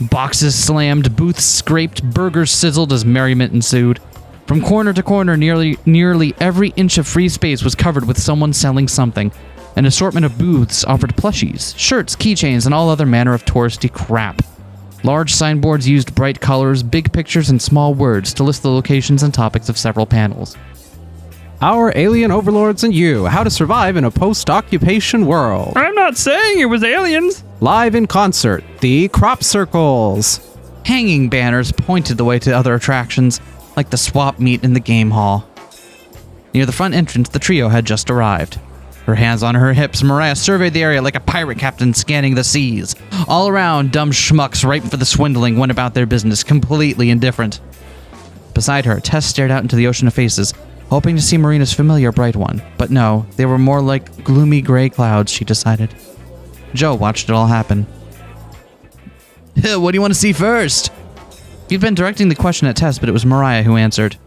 Boxes slammed, booths scraped, burgers sizzled as merriment ensued. From corner to corner, nearly every inch of free space was covered with someone selling something. An assortment of booths offered plushies, shirts, keychains, and all other manner of touristy crap. Large signboards used bright colors, big pictures, and small words to list the locations and topics of several panels. Our alien overlords and you, how to survive in a post-occupation world. I'm not saying it was aliens. Live in concert, the crop circles. Hanging banners pointed the way to other attractions, like the swap meet in the game hall. Near the front entrance, the trio had just arrived. Her hands on her hips, Mariah surveyed the area like a pirate captain scanning the seas. All around, dumb schmucks ripe for the swindling went about their business, completely indifferent. Beside her, Tess stared out into the ocean of faces, hoping to see Marina's familiar bright one. But no, they were more like gloomy gray clouds, she decided. Joe watched it all happen. What do you want to see first? You'd been directing the question at Tess, but it was Mariah who answered.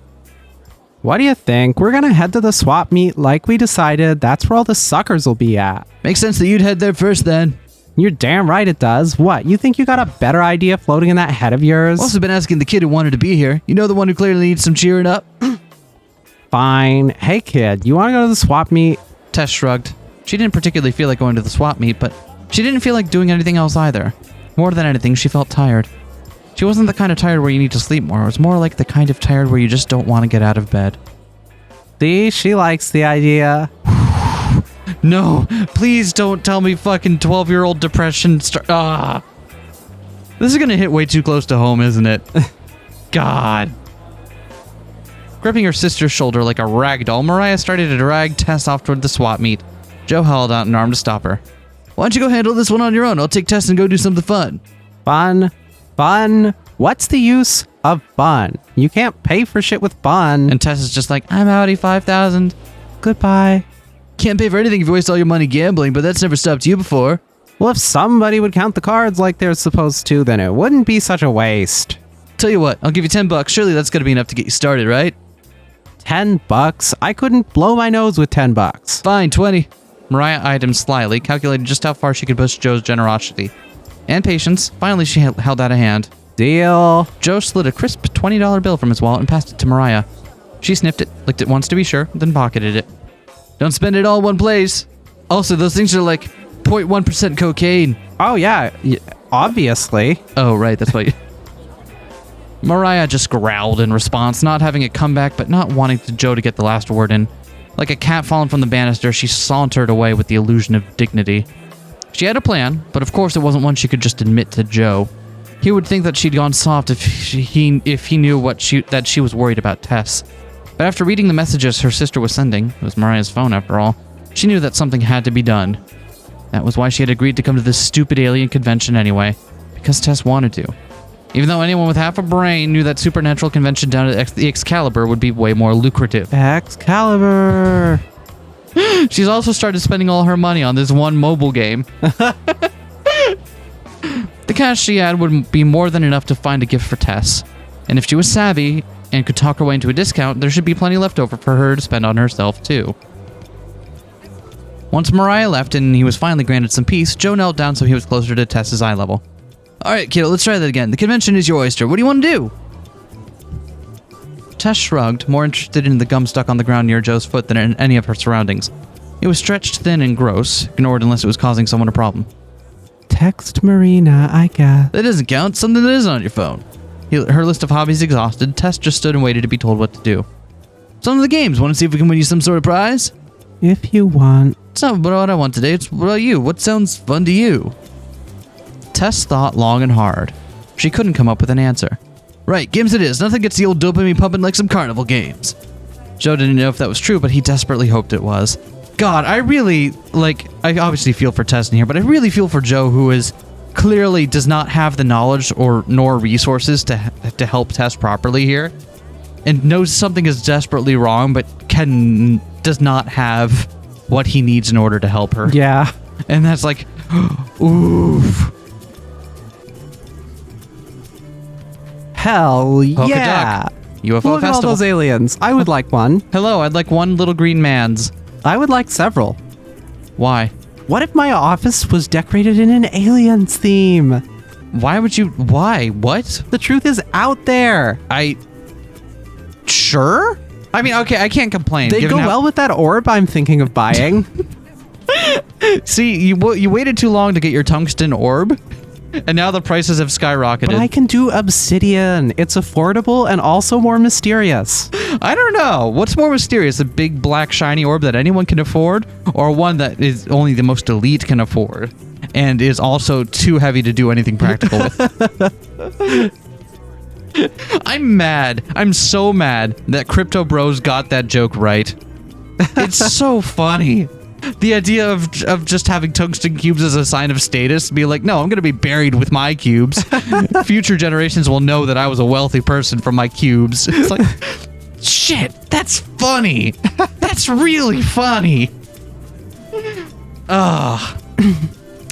What do you think? We're gonna head to the swap meet like we decided. That's where all the suckers will be at. Makes sense that you'd head there first then. You're damn right it does. What, you think you got a better idea floating in that head of yours? Also been asking the kid who wanted to be here. You know, the one who clearly needs some cheering up? Fine. Hey kid, you wanna go to the swap meet? Tess shrugged. She didn't particularly feel like going to the swap meet, but she didn't feel like doing anything else either. More than anything, she felt tired. She wasn't the kind of tired where you need to sleep more. It was more like the kind of tired where you just don't want to get out of bed. See, she likes the idea. No, please don't tell me fucking 12-year-old depression This is gonna hit way too close to home, isn't it? God. Gripping her sister's shoulder like a rag doll, Mariah started to drag Tess off toward the swap meet. Joe held out an arm to stop her. Why don't you go handle this one on your own? I'll take Tess and go do something fun. Fun? Fun? What's the use of fun? You can't pay for shit with fun. And Tess is just like, I'm outie 5,000. Goodbye. Can't pay for anything if you waste all your money gambling, but that's never stopped you before. Well, if somebody would count the cards like they're supposed to, then it wouldn't be such a waste. Tell you what, I'll give you $10. Surely that's gonna be enough to get you started, right? $10? I couldn't blow my nose with $10. Fine, 20. Mariah eyed him slyly, calculating just how far she could push Joe's generosity. And patience. Finally, she held out a hand. Deal. Joe slid a crisp $20 bill from his wallet and passed it to Mariah. She sniffed it, licked it once to be sure, then pocketed it. Don't spend it all in one place. Also, those things are like 0.1% cocaine. Oh, yeah. Obviously. Oh, right, that's why. Mariah just growled in response, not having it come back, but not wanting Joe to get the last word in. Like a cat fallen from the banister, she sauntered away with the illusion of dignity. She had a plan, but of course it wasn't one she could just admit to Joe. He would think that she'd gone soft if he knew that she was worried about Tess. But after reading the messages her sister was sending, it was Mariah's phone after all, she knew that something had to be done. That was why she had agreed to come to this stupid alien convention anyway, because Tess wanted to. Even though anyone with half a brain knew that supernatural convention down at the Excalibur would be way more lucrative. Excalibur! She's also started spending all her money on this one mobile game. The cash she had would be more than enough to find a gift for Tess. And if she was savvy and could talk her way into a discount, there should be plenty left over for her to spend on herself too. Once Mariah left and he was finally granted some peace, Joe knelt down so he was closer to Tess's eye level. Alright, kiddo, let's try that again. The convention is your oyster. What do you want to do? Tess shrugged, more interested in the gum stuck on the ground near Joe's foot than in any of her surroundings. It was stretched thin and gross, ignored unless it was causing someone a problem. Text Marina, I guess. That doesn't count. Something that is on your phone. Her list of hobbies exhausted, Tess just stood and waited to be told what to do. Some of the games. Want to see if we can win you some sort of prize? If you want. It's not what I want today. It's what about you? What sounds fun to you? Tess thought long and hard. She couldn't come up with an answer. Right, games it is. Nothing gets the old dopamine pumping like some carnival games. Joe didn't know if that was true, but he desperately hoped it was. God, I really, I obviously feel for Tess in here, but I really feel for Joe, who is clearly does not have the knowledge nor resources to help Tess properly here, and knows something is desperately wrong, but does not have what he needs in order to help her. Yeah. And that's like, oof. Hell yeah. UFO Look festival. at all those aliens. I would like one. Hello, I'd like one little green man's. I would like several. Why? What if my office was decorated in an aliens theme? Why would you? Why? What? The truth is out there. Sure? I mean, okay, I can't complain. They go well with that orb I'm thinking of buying. See, you waited too long to get your tungsten orb, and now the prices have skyrocketed. But I can do obsidian. It's affordable and also more mysterious. I don't know. What's more mysterious, a big black shiny orb that anyone can afford, or one that is only the most elite can afford, and is also too heavy to do anything practical with? I'm mad. I'm so mad that Crypto Bros got that joke right. It's so funny. The idea of just having tungsten cubes as a sign of status, be like, no, I'm going to be buried with my cubes. Future generations will know that I was a wealthy person from my cubes. It's like, shit, that's funny. That's really funny.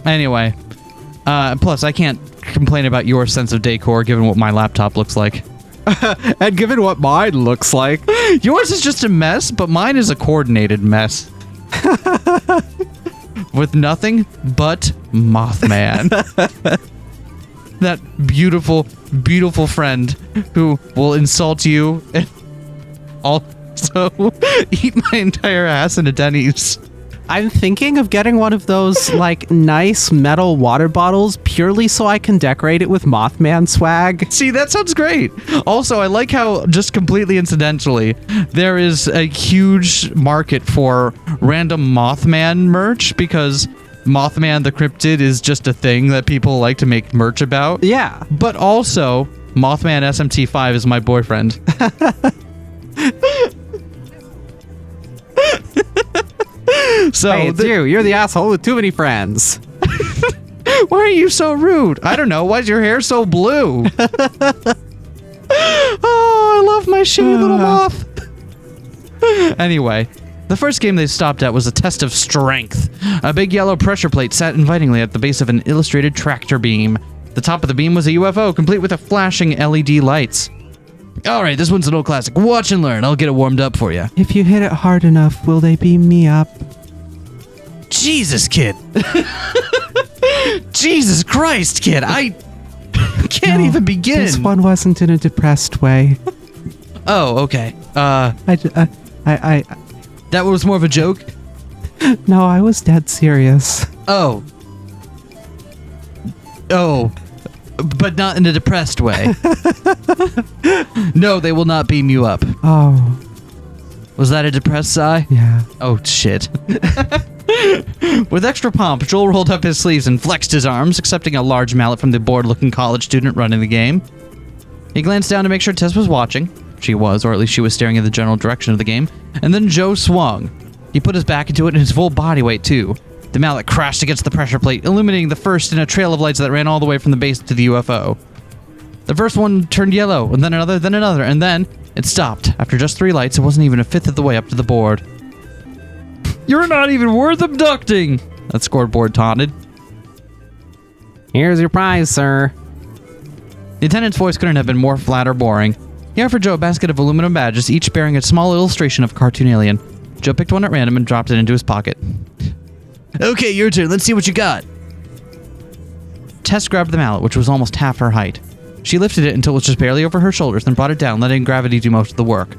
Anyway, plus I can't complain about your sense of decor given what my laptop looks like. And given what mine looks like. Yours is just a mess, but mine is a coordinated mess. With nothing but Mothman. That beautiful, beautiful friend who will insult you and also eat my entire ass in a Denny's. I'm thinking of getting one of those, nice metal water bottles purely so I can decorate it with Mothman swag. See, that sounds great. Also, I like how, just completely incidentally, there is a huge market for random Mothman merch because Mothman the Cryptid is just a thing that people like to make merch about. Yeah. But also, Mothman SMT5 is my boyfriend. So hey, it's you. You're the asshole with too many friends. Why are you so rude? I don't know. Why is your hair so blue? Oh, I love my shitty little moth. Anyway, the first game they stopped at was a test of strength. A big yellow pressure plate sat invitingly at the base of an illustrated tractor beam. The top of the beam was a UFO, complete with a flashing LED lights. All right, this one's an old classic. Watch and learn. I'll get it warmed up for you. If you hit it hard enough, will they beam me up? Jesus, kid. Jesus Christ, kid. I can't even begin. This one wasn't in a depressed way. Oh, okay. That was more of a joke? No, I was dead serious. Oh, but not in a depressed way. No, they will not beam you up. Oh. Was that a depressed sigh? Yeah. Oh, shit. With extra pomp, Joel rolled up his sleeves and flexed his arms, accepting a large mallet from the bored-looking college student running the game. He glanced down to make sure Tess was watching. She was, or at least she was staring in the general direction of the game. And then Joe swung. He put his back into it and his full body weight, too. The mallet crashed against the pressure plate, illuminating the first in a trail of lights that ran all the way from the base to the UFO. The first one turned yellow, and then another, and then it stopped. After just 3 lights, it wasn't even a fifth of the way up to the board. You're not even worth abducting! That scoreboard taunted. Here's your prize, sir. The attendant's voice couldn't have been more flat or boring. He offered Joe a basket of aluminum badges, each bearing a small illustration of a cartoon alien. Joe picked one at random and dropped it into his pocket. Okay, your turn. Let's see what you got. Tess grabbed the mallet, which was almost half her height. She lifted it until it was just barely over her shoulders, then brought it down, letting gravity do most of the work.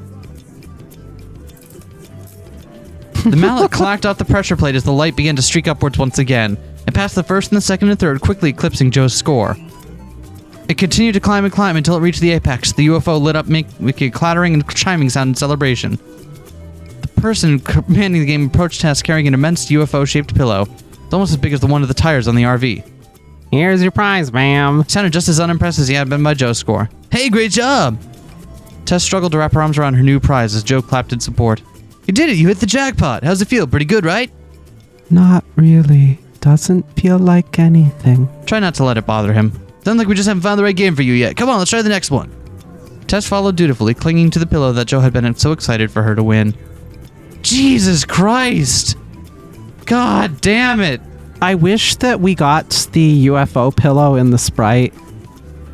The mallet clacked off the pressure plate as the light began to streak upwards once again. It passed the first and the second and third, quickly eclipsing Joe's score. It continued to climb and climb until it reached the apex. The UFO lit up, making a clattering and chiming sound in celebration. The person commanding the game approached Tess carrying an immense UFO-shaped pillow. It's almost as big as the one of the tires on the RV. Here's your prize, ma'am. He sounded just as unimpressed as he had been by Joe's score. Hey, great job! Tess struggled to wrap her arms around her new prize as Joe clapped in support. You did it! You hit the jackpot! How's it feel? Pretty good, right? Not really. Doesn't feel like anything. Try not to let it bother him. Sounds like we just haven't found the right game for you yet. Come on, let's try the next one. Tess followed dutifully, clinging to the pillow that Joe had been so excited for her to win. Jesus Christ! God damn it! I wish that we got the UFO pillow in the Sprite.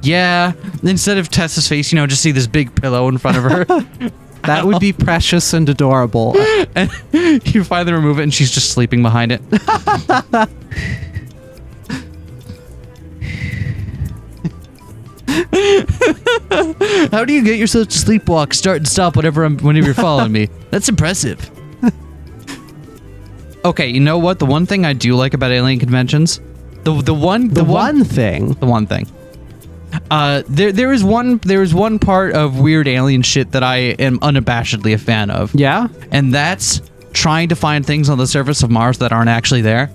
Yeah, instead of Tess's face, just see this big pillow in front of her. That would be precious and adorable. And you finally remove it and she's just sleeping behind it. How do you get yourself to sleepwalk, start and stop whenever you're following me? That's impressive. Okay, you know what? The one thing I do like about alien conventions, the one thing. There is one part of weird alien shit that I am unabashedly a fan of. Yeah? And that's trying to find things on the surface of Mars that aren't actually there.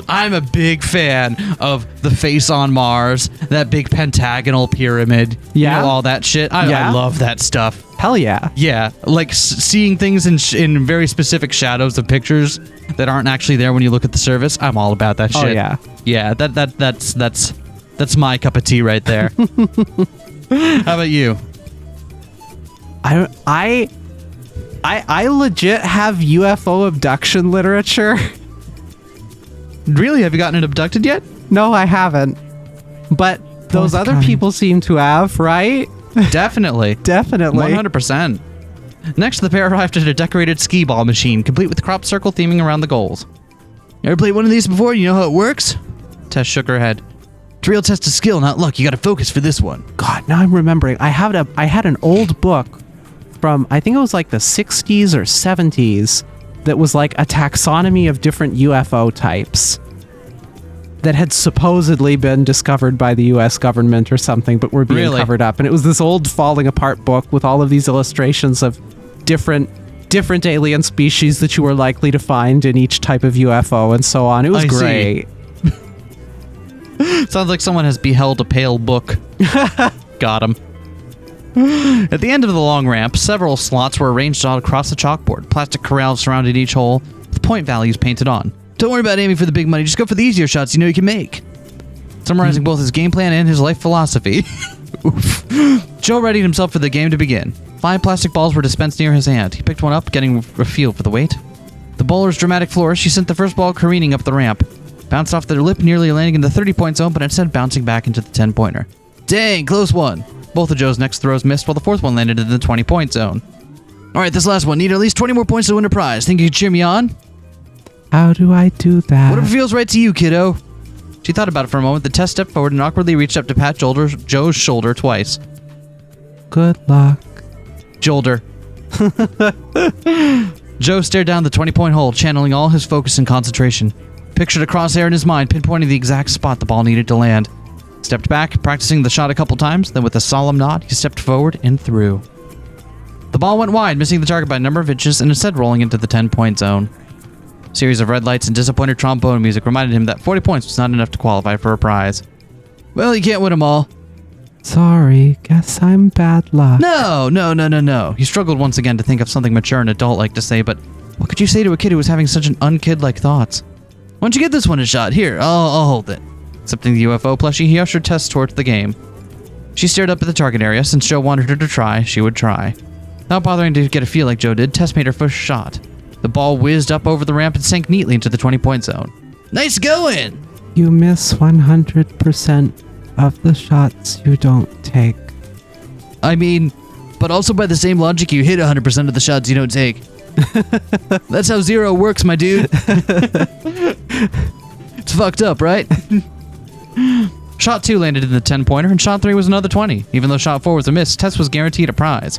I'm a big fan of the face on Mars, that big pentagonal pyramid, yeah, all that shit. I love that stuff. Hell yeah. Yeah, like seeing things in very specific shadows of pictures that aren't actually there when you look at the surface. I'm all about that shit. Oh yeah. Yeah, that's my cup of tea right there. How about you? I legit have UFO abduction literature. Really? Have you gotten it abducted yet? No, I haven't. But those other people seem to have, right? Definitely. Definitely. 100%. Next, the pair arrived at a decorated skee ball machine, complete with crop circle theming around the goals. You ever played one of these before? You know how it works? Tess shook her head. It's a real test of skill, not luck. You gotta focus for this one. God, now I'm remembering. I had an old book from, I think it was like the 60s or 70s, that was like a taxonomy of different UFO types that had supposedly been discovered by the US government or something, but were being covered up. And it was this old falling apart book with all of these illustrations of different alien species that you were likely to find in each type of UFO and so on. It was great. Sounds like someone has beheld a pale book. Got him. At the end of the long ramp, several slots were arranged all across the chalkboard. Plastic corrals surrounded each hole, with point values painted on. Don't worry about aiming for the big money, just go for the easier shots you know you can make. Summarizing both his game plan and his life philosophy. Joe readied himself for the game to begin. 5 plastic balls were dispensed near his hand. He picked one up, getting a feel for the weight. The bowler's dramatic flourish, he sent the first ball careening up the ramp. Bounced off their lip, nearly landing in the 30-point zone, but instead bouncing back into the 10-pointer. Dang, close one. Both of Joe's next throws missed, while the fourth one landed in the 20-point zone. Alright, this last one. Need at least 20 more points to win a prize. Think you can cheer me on? How do I do that? Whatever feels right to you, kiddo. She thought about it for a moment. The Tess stepped forward and awkwardly reached up to pat Joe's shoulder twice. Good luck. Shoulder. Joe stared down the 20-point hole, channeling all his focus and concentration. Pictured a crosshair in his mind, pinpointing the exact spot the ball needed to land. Stepped back, practicing the shot a couple times, then with a solemn nod, he stepped forward and threw. The ball went wide, missing the target by a number of inches and instead rolling into the 10-point zone. A series of red lights and disappointed trombone music reminded him that 40 points was not enough to qualify for a prize. Well, you can't win them all. Sorry, guess I'm bad luck. No. He struggled once again to think of something mature and adult-like to say, but what could you say to a kid who was having such an unkid-like thoughts? Why don't you get this one a shot? Here, I'll hold it. Accepting the UFO plushie, he ushered Tess towards the game. She stared up at the target area. Since Joe wanted her to try, she would try. Not bothering to get a feel like Joe did, Tess made her first shot. The ball whizzed up over the ramp and sank neatly into the 20-point zone. Nice going! You miss 100% of the shots you don't take. I mean, but also by the same logic, you hit 100% of the shots you don't take. That's how zero works, my dude. It's fucked up, right? Shot 2 landed in the 10-pointer, and shot 3 was another 20. Even though shot 4 was a miss, Tess was guaranteed a prize.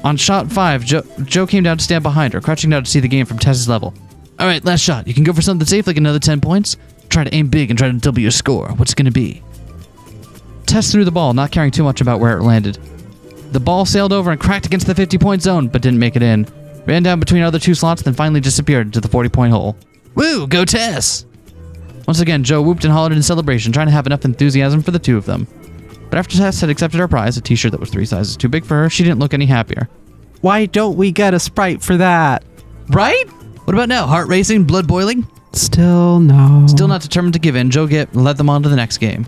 On shot 5, Joe came down to stand behind her, crouching down to see the game from Tess's level. All right, last shot. You can go for something safe like another 10 points. Try to aim big and try to double your score. What's it going to be? Tess threw the ball, not caring too much about where it landed. The ball sailed over and cracked against the 50-point zone, but didn't make it in. Ran down between other 2 slots, then finally disappeared into the 40-point hole. Woo, go Tess! Once again, Joe whooped and hollered in celebration, trying to have enough enthusiasm for the two of them. But after Tess had accepted her prize, a t-shirt that was 3 sizes too big for her, she didn't look any happier. Why don't we get a Sprite for that? Right? What about now? Heart racing? Blood boiling? Still no. Still not determined to give in, Joe led them on to the next game.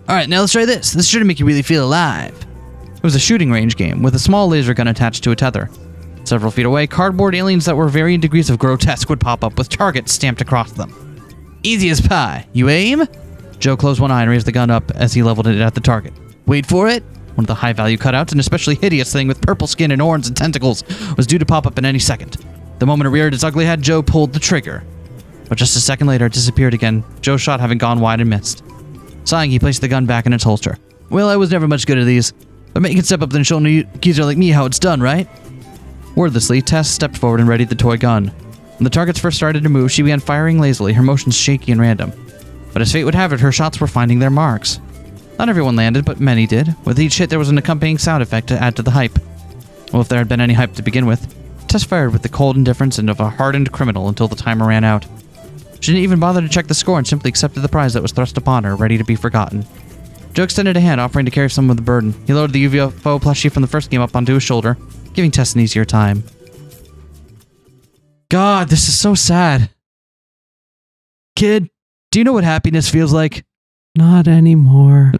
Alright, now let's try this. This should make you really feel alive. It was a shooting range game, with a small laser gun attached to a tether. Several feet away, cardboard aliens that were varying degrees of grotesque would pop up with targets stamped across them. Easy as pie. You aim? Joe closed one eye and raised the gun up as he leveled it at the target. Wait for it. One of the high-value cutouts, an especially hideous thing with purple skin and horns and tentacles, was due to pop up in any second. The moment it reared its ugly head, Joe pulled the trigger. But just a second later, it disappeared again, Joe's shot having gone wide and missed. Sighing, he placed the gun back in its holster. Well, I was never much good at these. But making step up and show a geezer like me how it's done, right? Wordlessly, Tess stepped forward and readied the toy gun. When the targets first started to move, she began firing lazily, her motions shaky and random. But as fate would have it, her shots were finding their marks. Not everyone landed, but many did. With each hit, there was an accompanying sound effect to add to the hype. Well, if there had been any hype to begin with, Tess fired with the cold indifference of a hardened criminal until the timer ran out. She didn't even bother to check the score and simply accepted the prize that was thrust upon her, ready to be forgotten. Joe extended a hand, offering to carry some of the burden. He lowered the UFO plushie from the first game up onto his shoulder, giving Tess an easier time. God, this is so sad. Kid, do you know what happiness feels like? Not anymore.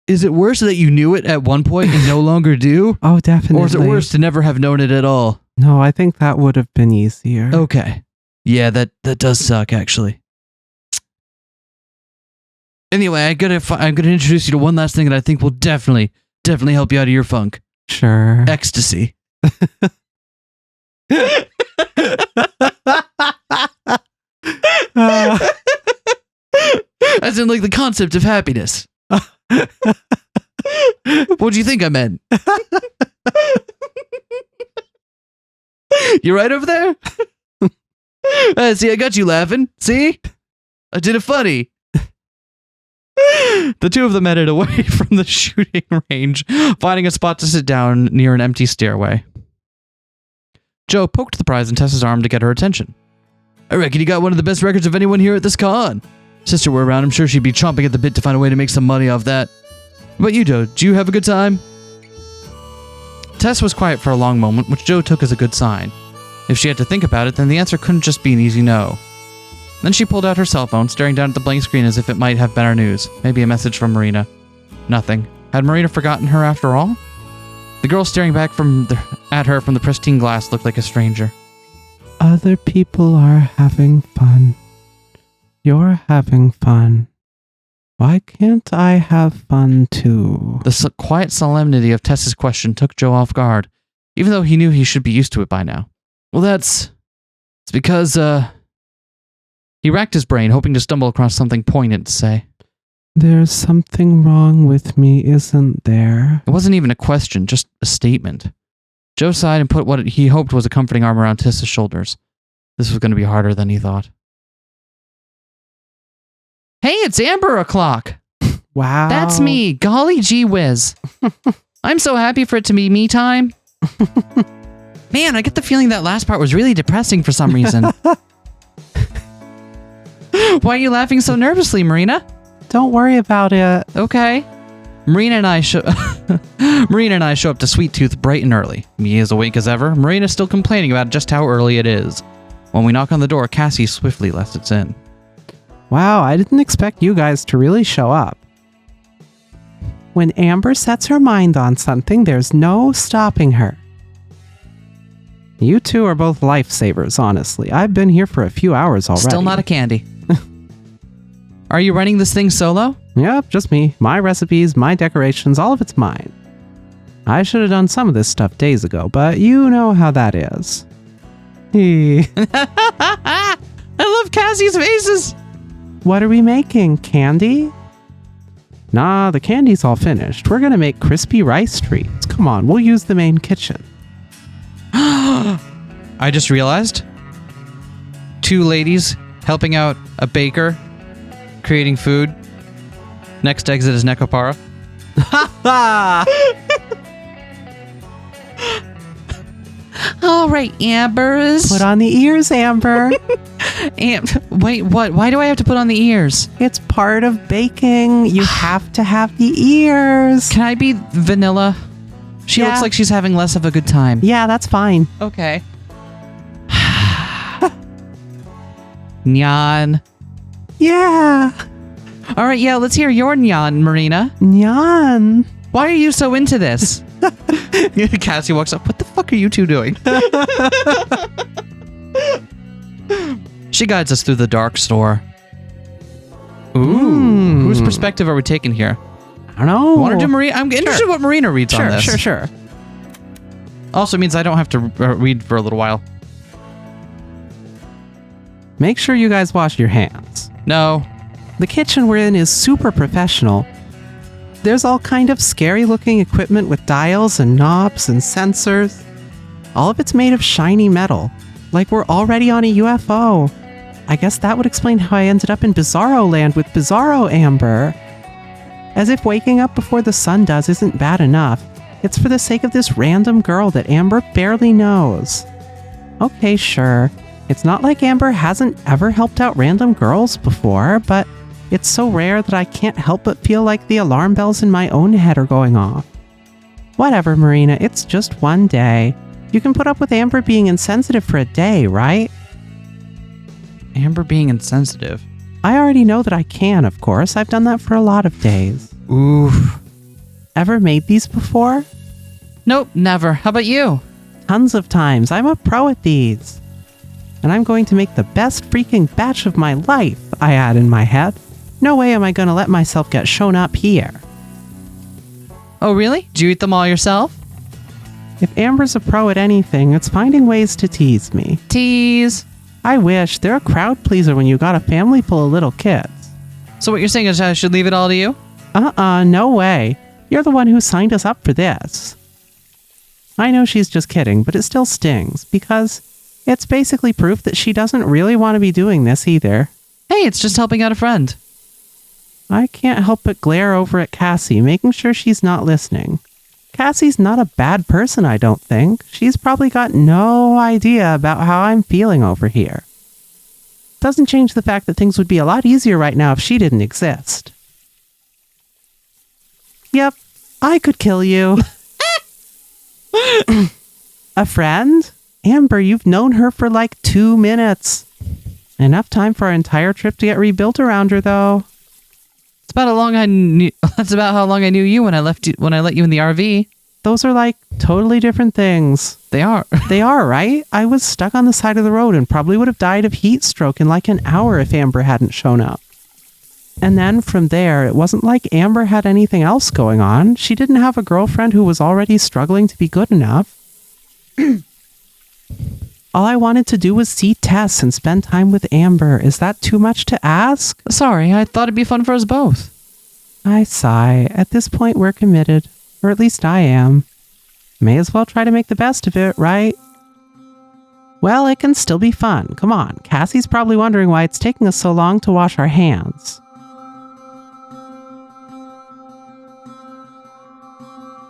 Is it worse that you knew it at one point and no longer do? Oh, definitely. Or is it worse to never have known it at all? No, I think that would have been easier. Okay. Yeah, that does suck, actually. Anyway, I'm gonna introduce you to one last thing that I think will definitely help you out of your funk. Sure. Ecstasy. As in, like, the concept of happiness. What do you think I meant? You right over there? See, I got you laughing. See? I did it funny. The two of them headed away from the shooting range, finding a spot to sit down near an empty stairway. Joe poked the prize in Tess's arm to get her attention. I reckon you got one of the best records of anyone here at this con. Sister were around, I'm sure she'd be chomping at the bit to find a way to make some money off that. What about you, Joe? Do you have a good time? Tess was quiet for a long moment, which Joe took as a good sign. If she had to think about it, then the answer couldn't just be an easy no. Then she pulled out her cell phone, staring down at the blank screen as if it might have been our news. Maybe a message from Marina. Nothing. Had Marina forgotten her after all? The girl staring back at her from the pristine glass looked like a stranger. Other people are having fun. You're having fun. Why can't I have fun too? The quiet solemnity of Tess's question took Joe off guard, even though he knew he should be used to it by now. Well, it's because, He racked his brain, hoping to stumble across something poignant to say. There's something wrong with me, isn't there? It wasn't even a question, just a statement. Joe sighed and put what he hoped was a comforting arm around Tess's shoulders. This was going to be harder than he thought. Hey, it's Amber o'clock. Wow. That's me. Golly gee whiz. I'm so happy for it to be me time. Man, I get the feeling that last part was really depressing for some reason. Why are you laughing so nervously, Marina? Don't worry about it. Okay. Marina and I show up to Sweet Tooth bright and early. Me as awake as ever. Marina's still complaining about just how early it is. When we knock on the door, Cassie swiftly lets us in. Wow, I didn't expect you guys to really show up. When Amber sets her mind on something, there's no stopping her. You two are both lifesavers, honestly. I've been here for a few hours already. Still not a candy. Are you running this thing solo? Yep, just me. My recipes, my decorations, all of it's mine. I should have done some of this stuff days ago, but you know how that is. I love Cassie's faces. What are we making? Candy? Nah, the candy's all finished. We're gonna make crispy rice treats. Come on, we'll use the main kitchen. I just realized 2 ladies helping out a baker creating food. Next exit is Nekopara. All right, Ambers. Put on the ears, Amber. Wait, what? Why do I have to put on the ears? It's part of baking. You have to have the ears. Can I be vanilla? She looks like she's having less of a good time. Yeah, that's fine. Okay. Nyan. Yeah. All right, yeah, let's hear your Nyan, Marina. Nyan. Why are you so into this? Cassie walks up. What the fuck are you two doing? She guides us through the dark store. Ooh. Whose perspective are we taking here? I don't know. Want to do Marina? I'm interested in what Marina reads on this. Sure. Also means I don't have to read for a little while. Make sure you guys wash your hands. No. The kitchen we're in is super professional. There's all kind of scary looking equipment with dials and knobs and sensors. All of it's made of shiny metal, like we're already on a UFO. I guess that would explain how I ended up in Bizarro Land with Bizarro Amber. As if waking up before the sun does isn't bad enough, it's for the sake of this random girl that Amber barely knows. Okay, sure. It's not like Amber hasn't ever helped out random girls before, but it's so rare that I can't help but feel like the alarm bells in my own head are going off. Whatever, Marina, it's just one day. You can put up with Amber being insensitive for a day, right? Amber being insensitive. I already know that I can, of course. I've done that for a lot of days. Oof. Ever made these before? Nope, never. How about you? Tons of times. I'm a pro at these. And I'm going to make the best freaking batch of my life, I add in my head. No way am I going to let myself get shown up here. Oh, really? Did you eat them all yourself? If Amber's a pro at anything, it's finding ways to tease me. Tease. I wish. They're a crowd pleaser when you got a family full of little kids. So what you're saying is I should leave it all to you? No way. You're the one who signed us up for this. I know she's just kidding, but it still stings, because it's basically proof that she doesn't really want to be doing this either. Hey, it's just helping out a friend. I can't help but glare over at Cassie, making sure she's not listening. Cassie's not a bad person, I don't think. She's probably got no idea about how I'm feeling over here. Doesn't change the fact that things would be a lot easier right now if she didn't exist. Yep, I could kill you. A friend? Amber, you've known her for like 2 minutes. Enough time for our entire trip to get rebuilt around her, though. That's about how long I knew you when I let you in the RV. Those are like totally different things. They are. They are, right? I was stuck on the side of the road and probably would have died of heat stroke in like an hour if Amber hadn't shown up. And then from there, it wasn't like Amber had anything else going on. She didn't have a girlfriend who was already struggling to be good enough. All I wanted to do was see Tess and spend time with Amber. Is that too much to ask? Sorry, I thought it'd be fun for us both. I sigh. At this point, we're committed. Or at least I am. May as well try to make the best of it, right? Well, it can still be fun. Come on. Cassie's probably wondering why it's taking us so long to wash our hands.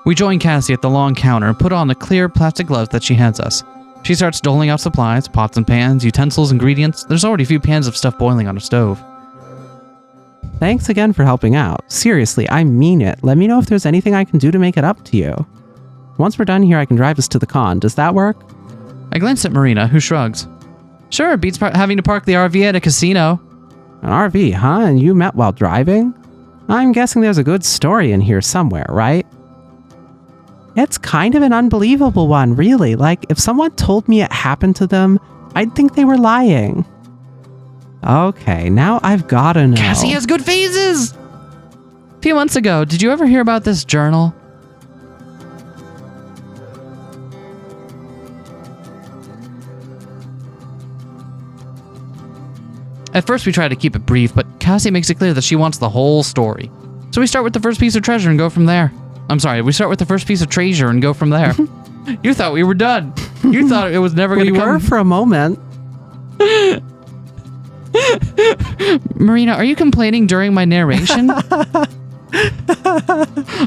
We join Cassie at the long counter and put on the clear plastic gloves that she hands us. She starts doling out supplies, pots and pans, utensils, ingredients. There's already a few pans of stuff boiling on a stove. Thanks again for helping out. Seriously, I mean it. Let me know if there's anything I can do to make it up to you. Once we're done here, I can drive us to the con. Does that work? I glance at Marina, who shrugs. Sure, it beats having to park the RV at a casino. An RV, huh? And you met while driving? I'm guessing there's a good story in here somewhere, right? It's kind of an unbelievable one, really. Like, if someone told me it happened to them, I'd think they were lying. Okay, now I've gotta know. Cassie has good phases! A few months ago, did you ever hear about this journal? At first, we try to keep it brief, but Cassie makes it clear that she wants the whole story. So we start with the first piece of treasure and go from there. I'm sorry, we start with the first piece of treasure and go from there. You thought we were done. You thought it was never going to come. We were for a moment. Marina, are you complaining during my narration?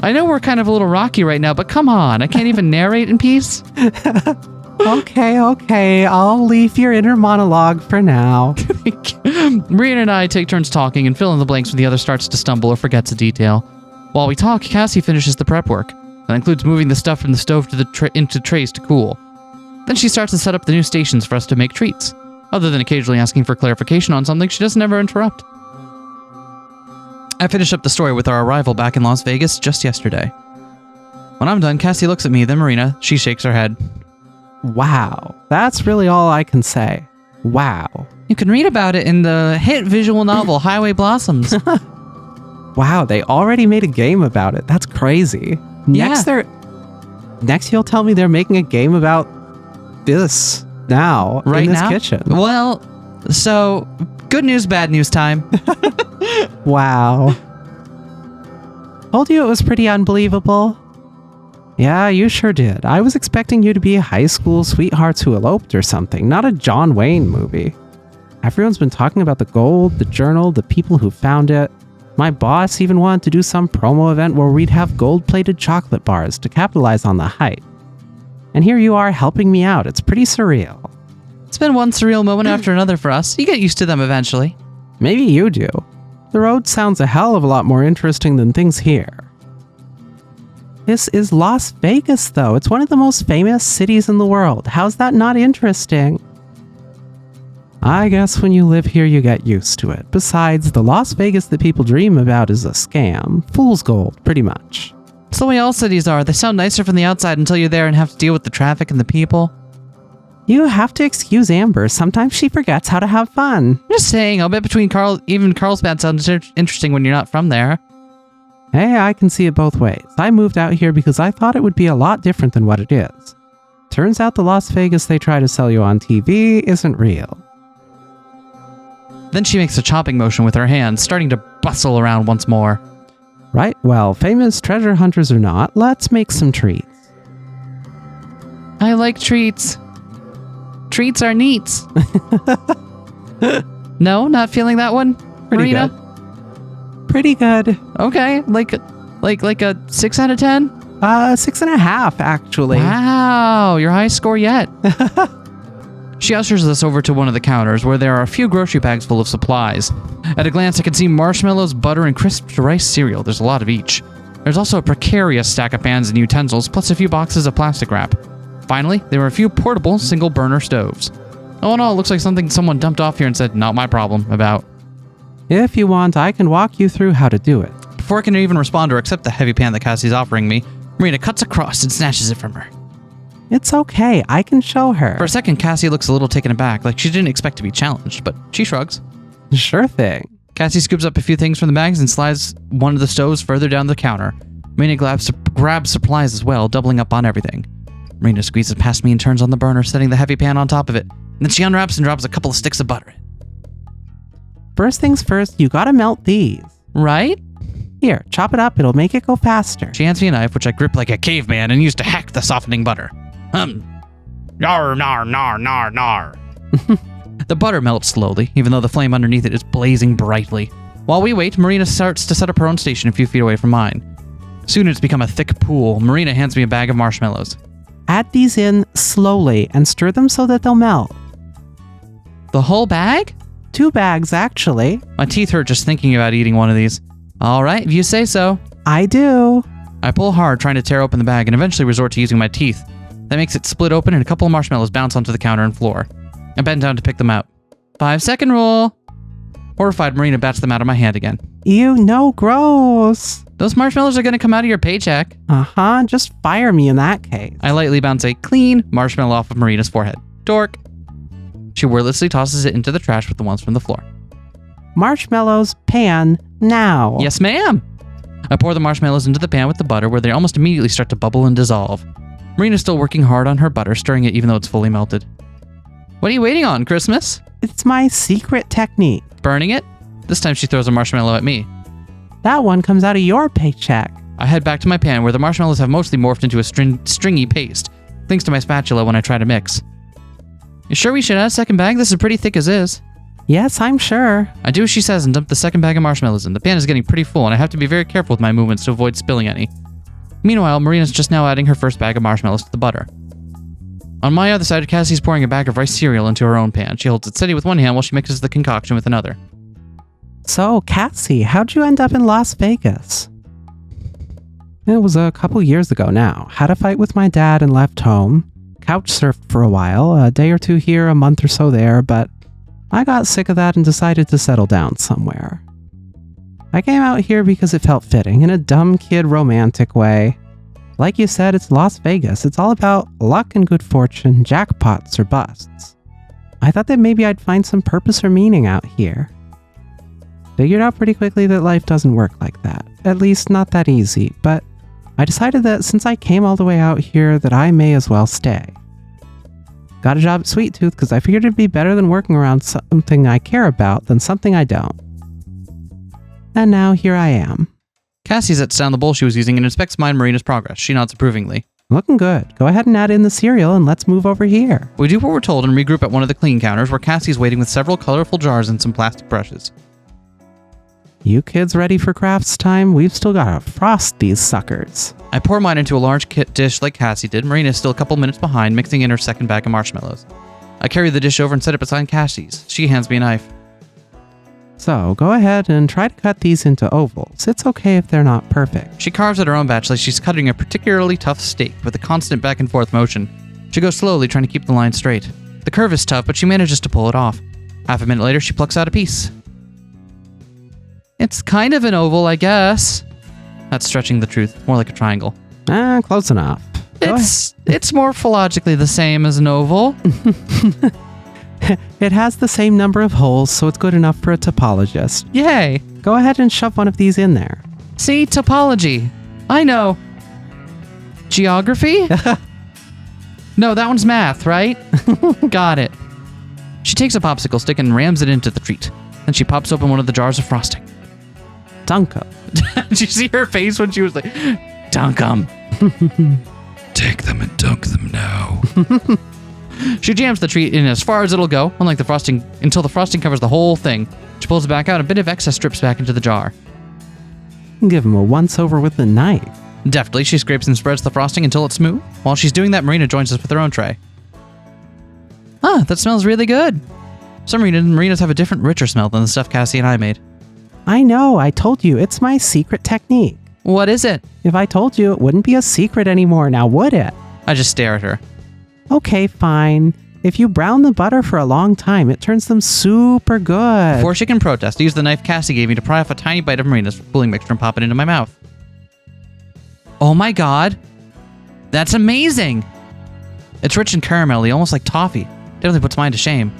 I know we're kind of a little rocky right now, but come on, I can't even narrate in peace. Okay, I'll leave your inner monologue for now. Marina and I take turns talking and fill in the blanks when the other starts to stumble or forgets a detail. While we talk, Cassie finishes the prep work. That includes moving the stuff from the stove to into trays to cool. Then she starts to set up the new stations for us to make treats. Other than occasionally asking for clarification on something, she doesn't ever interrupt. I finish up the story with our arrival back in Las Vegas just yesterday. When I'm done, Cassie looks at me, then Marina. She shakes her head. Wow, that's really all I can say. Wow. You can read about it in the hit visual novel Highway Blossoms. Wow, they already made a game about it. That's crazy. Next you'll tell me they're making a game about this now right in this now? kitchen. Well, so good news, bad news time. Wow. Told you it was pretty unbelievable. Yeah, you sure did. I was expecting you to be high school sweethearts who eloped or something, not a John Wayne movie. Everyone's been talking about the gold, the journal, the people who found it. My boss even wanted to do some promo event where we'd have gold-plated chocolate bars to capitalize on the hype. And here you are helping me out. It's pretty surreal. It's been one surreal moment after another for us. You get used to them eventually. Maybe you do. The road sounds a hell of a lot more interesting than things here. This is Las Vegas, though. It's one of the most famous cities in the world. How's that not interesting? I guess when you live here, you get used to it. Besides, the Las Vegas that people dream about is a scam. Fool's gold, pretty much. It's the way all cities are. They sound nicer from the outside until you're there and have to deal with the traffic and the people. You have to excuse Amber. Sometimes she forgets how to have fun. I'm just saying, I'll bet between Carlsbad sounds interesting when you're not from there. Hey, I can see it both ways. I moved out here because I thought it would be a lot different than what it is. Turns out the Las Vegas they try to sell you on TV isn't real. Then she makes a chopping motion with her hands, starting to bustle around once more. Right, well, famous treasure hunters or not, let's make some treats. I like treats. Treats are neats. No, not feeling that one? Pretty Marina? good. Pretty good. Okay, like a 6 out of 10? 6.5, actually. Wow, your highest score yet. She ushers us over to one of the counters where there are a few grocery bags full of supplies. At a glance, I can see marshmallows, butter, and crisped rice cereal. There's a lot of each. There's also a precarious stack of pans and utensils, plus a few boxes of plastic wrap. Finally, there were a few portable single-burner stoves. Oh no, it looks like something someone dumped off here and said, not my problem, about. If you want, I can walk you through how to do it. Before I can even respond or accept the heavy pan that Cassie's offering me, Marina cuts across and snatches it from her. It's okay, I can show her. For a second, Cassie looks a little taken aback, like she didn't expect to be challenged, but she shrugs. Sure thing. Cassie scoops up a few things from the bags and slides one of the stoves further down the counter. Marina grabs supplies as well, doubling up on everything. Marina squeezes past me and turns on the burner, setting the heavy pan on top of it. And then she unwraps and drops a couple of sticks of butter in. First things first, you gotta melt these. Right? Here, chop it up, it'll make it go faster. She hands me a knife, which I grip like a caveman and use to hack the softening butter. Nar, nar, nar, nar, nar. The butter melts slowly, even though the flame underneath it is blazing brightly. While we wait, Marina starts to set up her own station a few feet away from mine. Soon it's become a thick pool. Marina hands me a bag of marshmallows. Add these in slowly and stir them so that they'll melt. The whole bag? 2 bags, actually. My teeth hurt just thinking about eating one of these. All right, if you say so. I do. I pull hard, trying to tear open the bag, and eventually resort to using my teeth. That makes it split open, and a couple of marshmallows bounce onto the counter and floor. I bend down to pick them out. 5-second rule. Horrified, Marina bats them out of my hand again. Ew, no, gross. Those marshmallows are going to come out of your paycheck. Uh-huh, just fire me in that case. I lightly bounce a clean marshmallow off of Marina's forehead. Dork. She wordlessly tosses it into the trash with the ones from the floor. Marshmallows, pan, now. Yes, ma'am. I pour the marshmallows into the pan with the butter, where they almost immediately start to bubble and dissolve. Marina's still working hard on her butter, stirring it even though it's fully melted. What are you waiting on, Christmas? It's my secret technique. Burning it? This time she throws a marshmallow at me. That one comes out of your paycheck. I head back to my pan, where the marshmallows have mostly morphed into a stringy paste, thanks to my spatula when I try to mix. You sure we should add a second bag? This is pretty thick as is. Yes, I'm sure. I do as she says and dump the second bag of marshmallows in. The pan is getting pretty full, and I have to be very careful with my movements to avoid spilling any. Meanwhile, Marina's just now adding her first bag of marshmallows to the butter. On my other side, Cassie's pouring a bag of rice cereal into her own pan. She holds it steady with one hand while she mixes the concoction with another. So, Cassie, how'd you end up in Las Vegas? It was a couple years ago now. Had a fight with my dad and left home. Couch surfed for a while, a day or 2 here, a month or so there, but I got sick of that and decided to settle down somewhere. I came out here because it felt fitting, in a dumb kid romantic way. Like you said, it's Las Vegas. It's all about luck and good fortune, jackpots or busts. I thought that maybe I'd find some purpose or meaning out here. Figured out pretty quickly that life doesn't work like that. At least not that easy, but I decided that since I came all the way out here that I may as well stay. Got a job at Sweet Tooth because I figured it'd be better than working around something I care about than something I don't. And now here I am. Cassie sets down the bowl she was using and inspects mine and Marina's progress. She nods approvingly. Looking good. Go ahead and add in the cereal and let's move over here. We do what we're told and regroup at one of the clean counters where Cassie's waiting with several colorful jars and some plastic brushes. You kids ready for crafts time? We've still got to frost these suckers. I pour mine into a large kit dish like Cassie did. Marina is still a couple minutes behind, mixing in her second bag of marshmallows. I carry the dish over and set it beside Cassie's. She hands me a knife. So, go ahead and try to cut these into ovals. It's okay if they're not perfect. She carves at her own batch like she's cutting a particularly tough steak with a constant back and forth motion. She goes slowly, trying to keep the line straight. The curve is tough, but she manages to pull it off. Half a minute later, she plucks out a piece. It's kind of an oval, I guess. That's stretching the truth. More like a triangle. Close enough. It's morphologically the same as an oval. It has the same number of holes, so it's good enough for a topologist. Yay. Go ahead and shove one of these in there. See, topology. I know. Geography? No, that one's math, right? Got it. She takes a popsicle stick and rams it into the treat. Then she pops open one of the jars of frosting. Dunk 'em. Did you see her face when she was like, dunk 'em? Take them and dunk them now. She jams the treat in as far as it'll go, until the frosting covers the whole thing. She pulls it back out, and a bit of excess drips back into the jar. Give him a once-over with a knife. Deftly, she scrapes and spreads the frosting until it's smooth. While she's doing that, Marina joins us with her own tray. Ah, that smells really good. Some Marinas have a different, richer smell than the stuff Cassie and I made. I know, I told you, it's my secret technique. What is it? If I told you, it wouldn't be a secret anymore, now would it? I just stare at her. Okay, fine. If you brown the butter for a long time, it turns them super good. Before she can protest, I use the knife Cassie gave me to pry off a tiny bite of Marina's cooling mixture and pop it into my mouth. Oh my god. That's amazing. It's rich and caramelly, almost like toffee. Definitely puts mine to shame.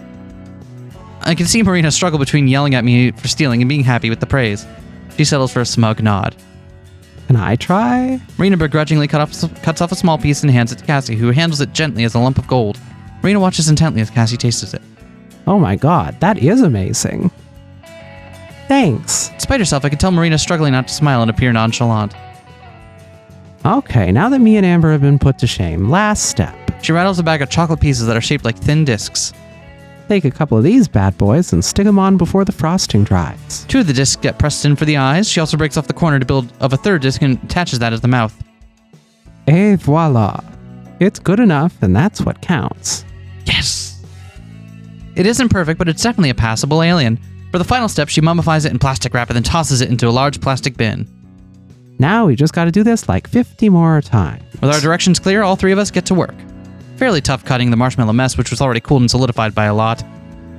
I can see Marina struggle between yelling at me for stealing and being happy with the praise. She settles for a smug nod. Can I try? Marina begrudgingly cuts off a small piece and hands it to Cassie, who handles it gently as a lump of gold. Marina watches intently as Cassie tastes it. Oh my god, that is amazing. Thanks. Despite herself, I could tell Marina's struggling not to smile and appear nonchalant. Okay, now that me and Amber have been put to shame, last step. She rattles a bag of chocolate pieces that are shaped like thin discs. Take a couple of these bad boys and stick them on before the frosting dries. 2 of the discs get pressed in for the eyes. She also breaks off the corner to build of a 3rd disc and attaches that as the mouth. Et voila. It's good enough, and that's what counts. Yes! It isn't perfect, but it's definitely a passable alien. For the final step, she mummifies it in plastic wrap and then tosses it into a large plastic bin. Now we just gotta do this like 50 more times. With our directions clear, all 3 of us get to work. Fairly tough cutting the marshmallow mess, which was already cooled and solidified by a lot.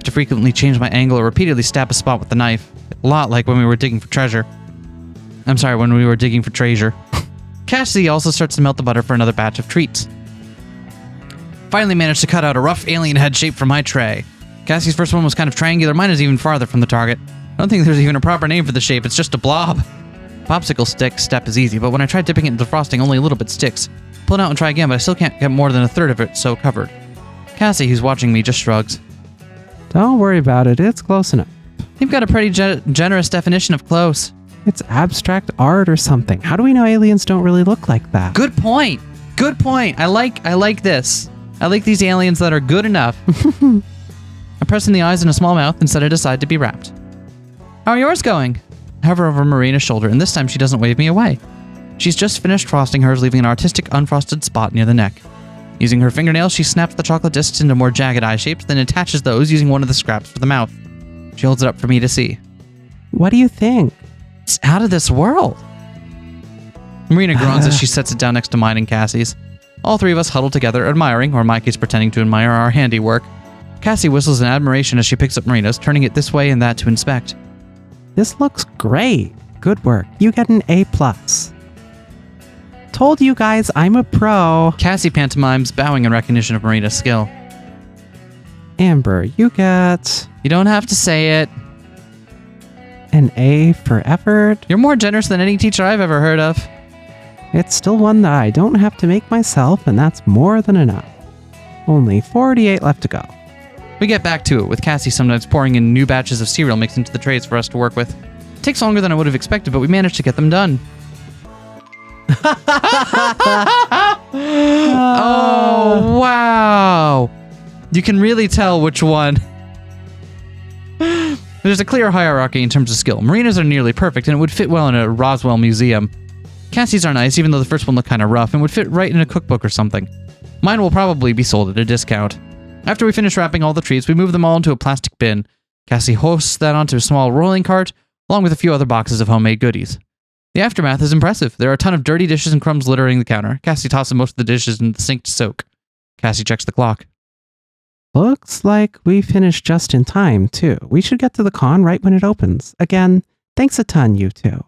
To frequently change my angle or repeatedly stab a spot with the knife. A lot like when we were digging for treasure. I'm sorry, when we were digging for treasure. Cassie also starts to melt the butter for another batch of treats. Finally managed to cut out a rough alien head shape from my tray. Cassie's first one was kind of triangular, mine is even farther from the target. I don't think there's even a proper name for the shape, it's just a blob. Popsicle stick step is easy, but when I try dipping it into frosting, only a little bit sticks. Pull it out and try again, but I still can't get more than a 3rd of it so covered. Cassie, who's watching me, just shrugs. Don't worry about it, it's close enough. You've got a pretty generous definition of close. It's abstract art or something. How do we know aliens don't really look like that? Good point. Good point. I like this. I like these aliens that are good enough. I'm pressing the eyes in a small mouth and set it aside to be wrapped. How are yours going? I hover over Marina's shoulder, and this time she doesn't wave me away. She's just finished frosting hers, leaving an artistic unfrosted spot near the neck. Using her fingernails, she snaps the chocolate discs into more jagged eye shapes, then attaches those using one of the scraps for the mouth. She holds it up for me to see. What do you think? It's out of this world. Marina groans as she sets it down next to mine and Cassie's. All 3 of us huddle together, admiring, or in my case pretending to admire, our handiwork. Cassie whistles in admiration as she picks up Marina's, turning it this way and that to inspect. This looks great. Good work. You get an A+. Told you guys I'm a pro. Cassie pantomimes, bowing in recognition of Marina's skill. Amber, you get You don't have to say it. an A for effort. You're more generous than any teacher I've ever heard of. It's still one that I don't have to make myself, and that's more than enough. Only 48 left to go. We get back to it, with Cassie sometimes pouring in new batches of cereal mixed into the trays for us to work with. It takes longer than I would have expected, but we managed to get them done. Oh, wow. You can really tell which one. There's a clear hierarchy in terms of skill. Marina's are nearly perfect, and it would fit well in a Roswell museum. Cassie's are nice, even though the first one looked kind of rough, and would fit right in a cookbook or something. Mine will probably be sold at a discount. After we finish wrapping all the treats, we move them all into a plastic bin. Cassie hoists that onto a small rolling cart, along with a few other boxes of homemade goodies. The aftermath is impressive. There are a ton of dirty dishes and crumbs littering the counter. Cassie tosses most of the dishes in the sink to soak. Cassie checks the clock. Looks like we finished just in time, too. We should get to the con right when it opens. Again, thanks a ton, you two.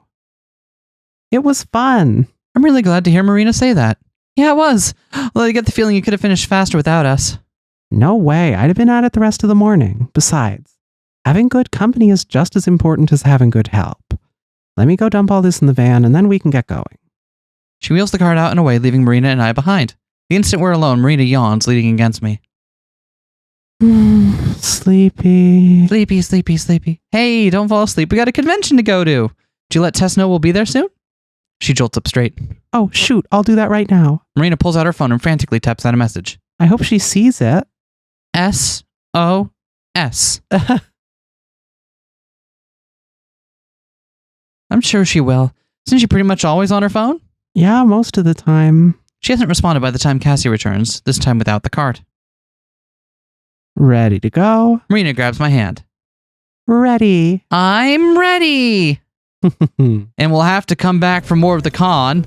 It was fun. I'm really glad to hear Marina say that. Yeah, it was. Although I get the feeling you could have finished faster without us. No way. I'd have been at it the rest of the morning. Besides, having good company is just as important as having good help. Let me go dump all this in the van, and then we can get going. She wheels the cart out and away, leaving Marina and I behind. The instant we're alone, Marina yawns, leaning against me. Sleepy. Sleepy, sleepy, sleepy. Hey, don't fall asleep. We got a convention to go to. Did you let Tess know we'll be there soon? She jolts up straight. Oh, shoot. I'll do that right now. Marina pulls out her phone and frantically taps out a message. I hope she sees it. SOS. I'm sure she will. Isn't she pretty much always on her phone? Yeah, most of the time. She hasn't responded by the time Cassie returns, this time without the cart. Ready to go? Marina grabs my hand. Ready. I'm ready! And we'll have to come back for more of the con.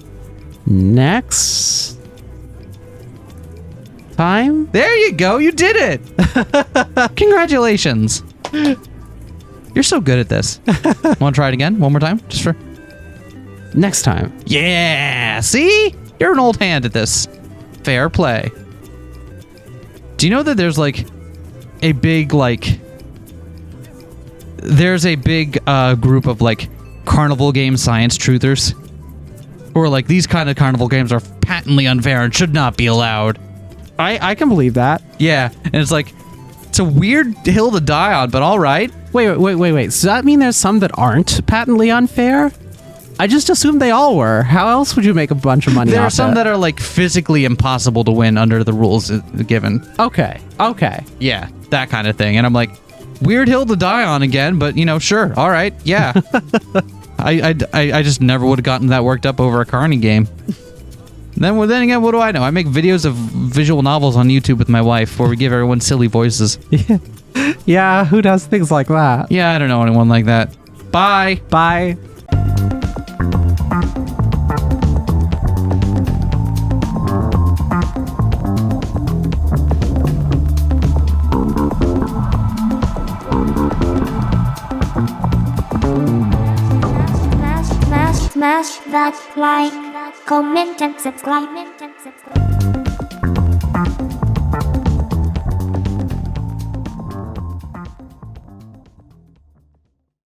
Next time? There you go, you did it! Congratulations. You're so good at this. Want to try it again? One more time? Just for... Next time. Yeah! See? You're an old hand at this. Fair play. Do you know that there's like a big there's a big group of like carnival game science truthers who are like, these kind of carnival games are patently unfair and should not be allowed. I can believe that. Yeah, and it's like, it's a weird hill to die on, but all right. Wait. Does that mean there's some that aren't patently unfair? I just assumed they all were. How else would you make a bunch of money There off are some it? that are like physically impossible to win under the rules given. Okay. Yeah. that kind of thing. And I'm like, weird hill to die on again, but sure, all right, yeah. I just never would have gotten that worked up over a Carney game. Then again, what do I know? I make videos of visual novels on YouTube with my wife where we give everyone silly voices. Yeah, who does things like that? Yeah, I don't know anyone like that. Bye. Bye. Smash that like, comment and subscribe.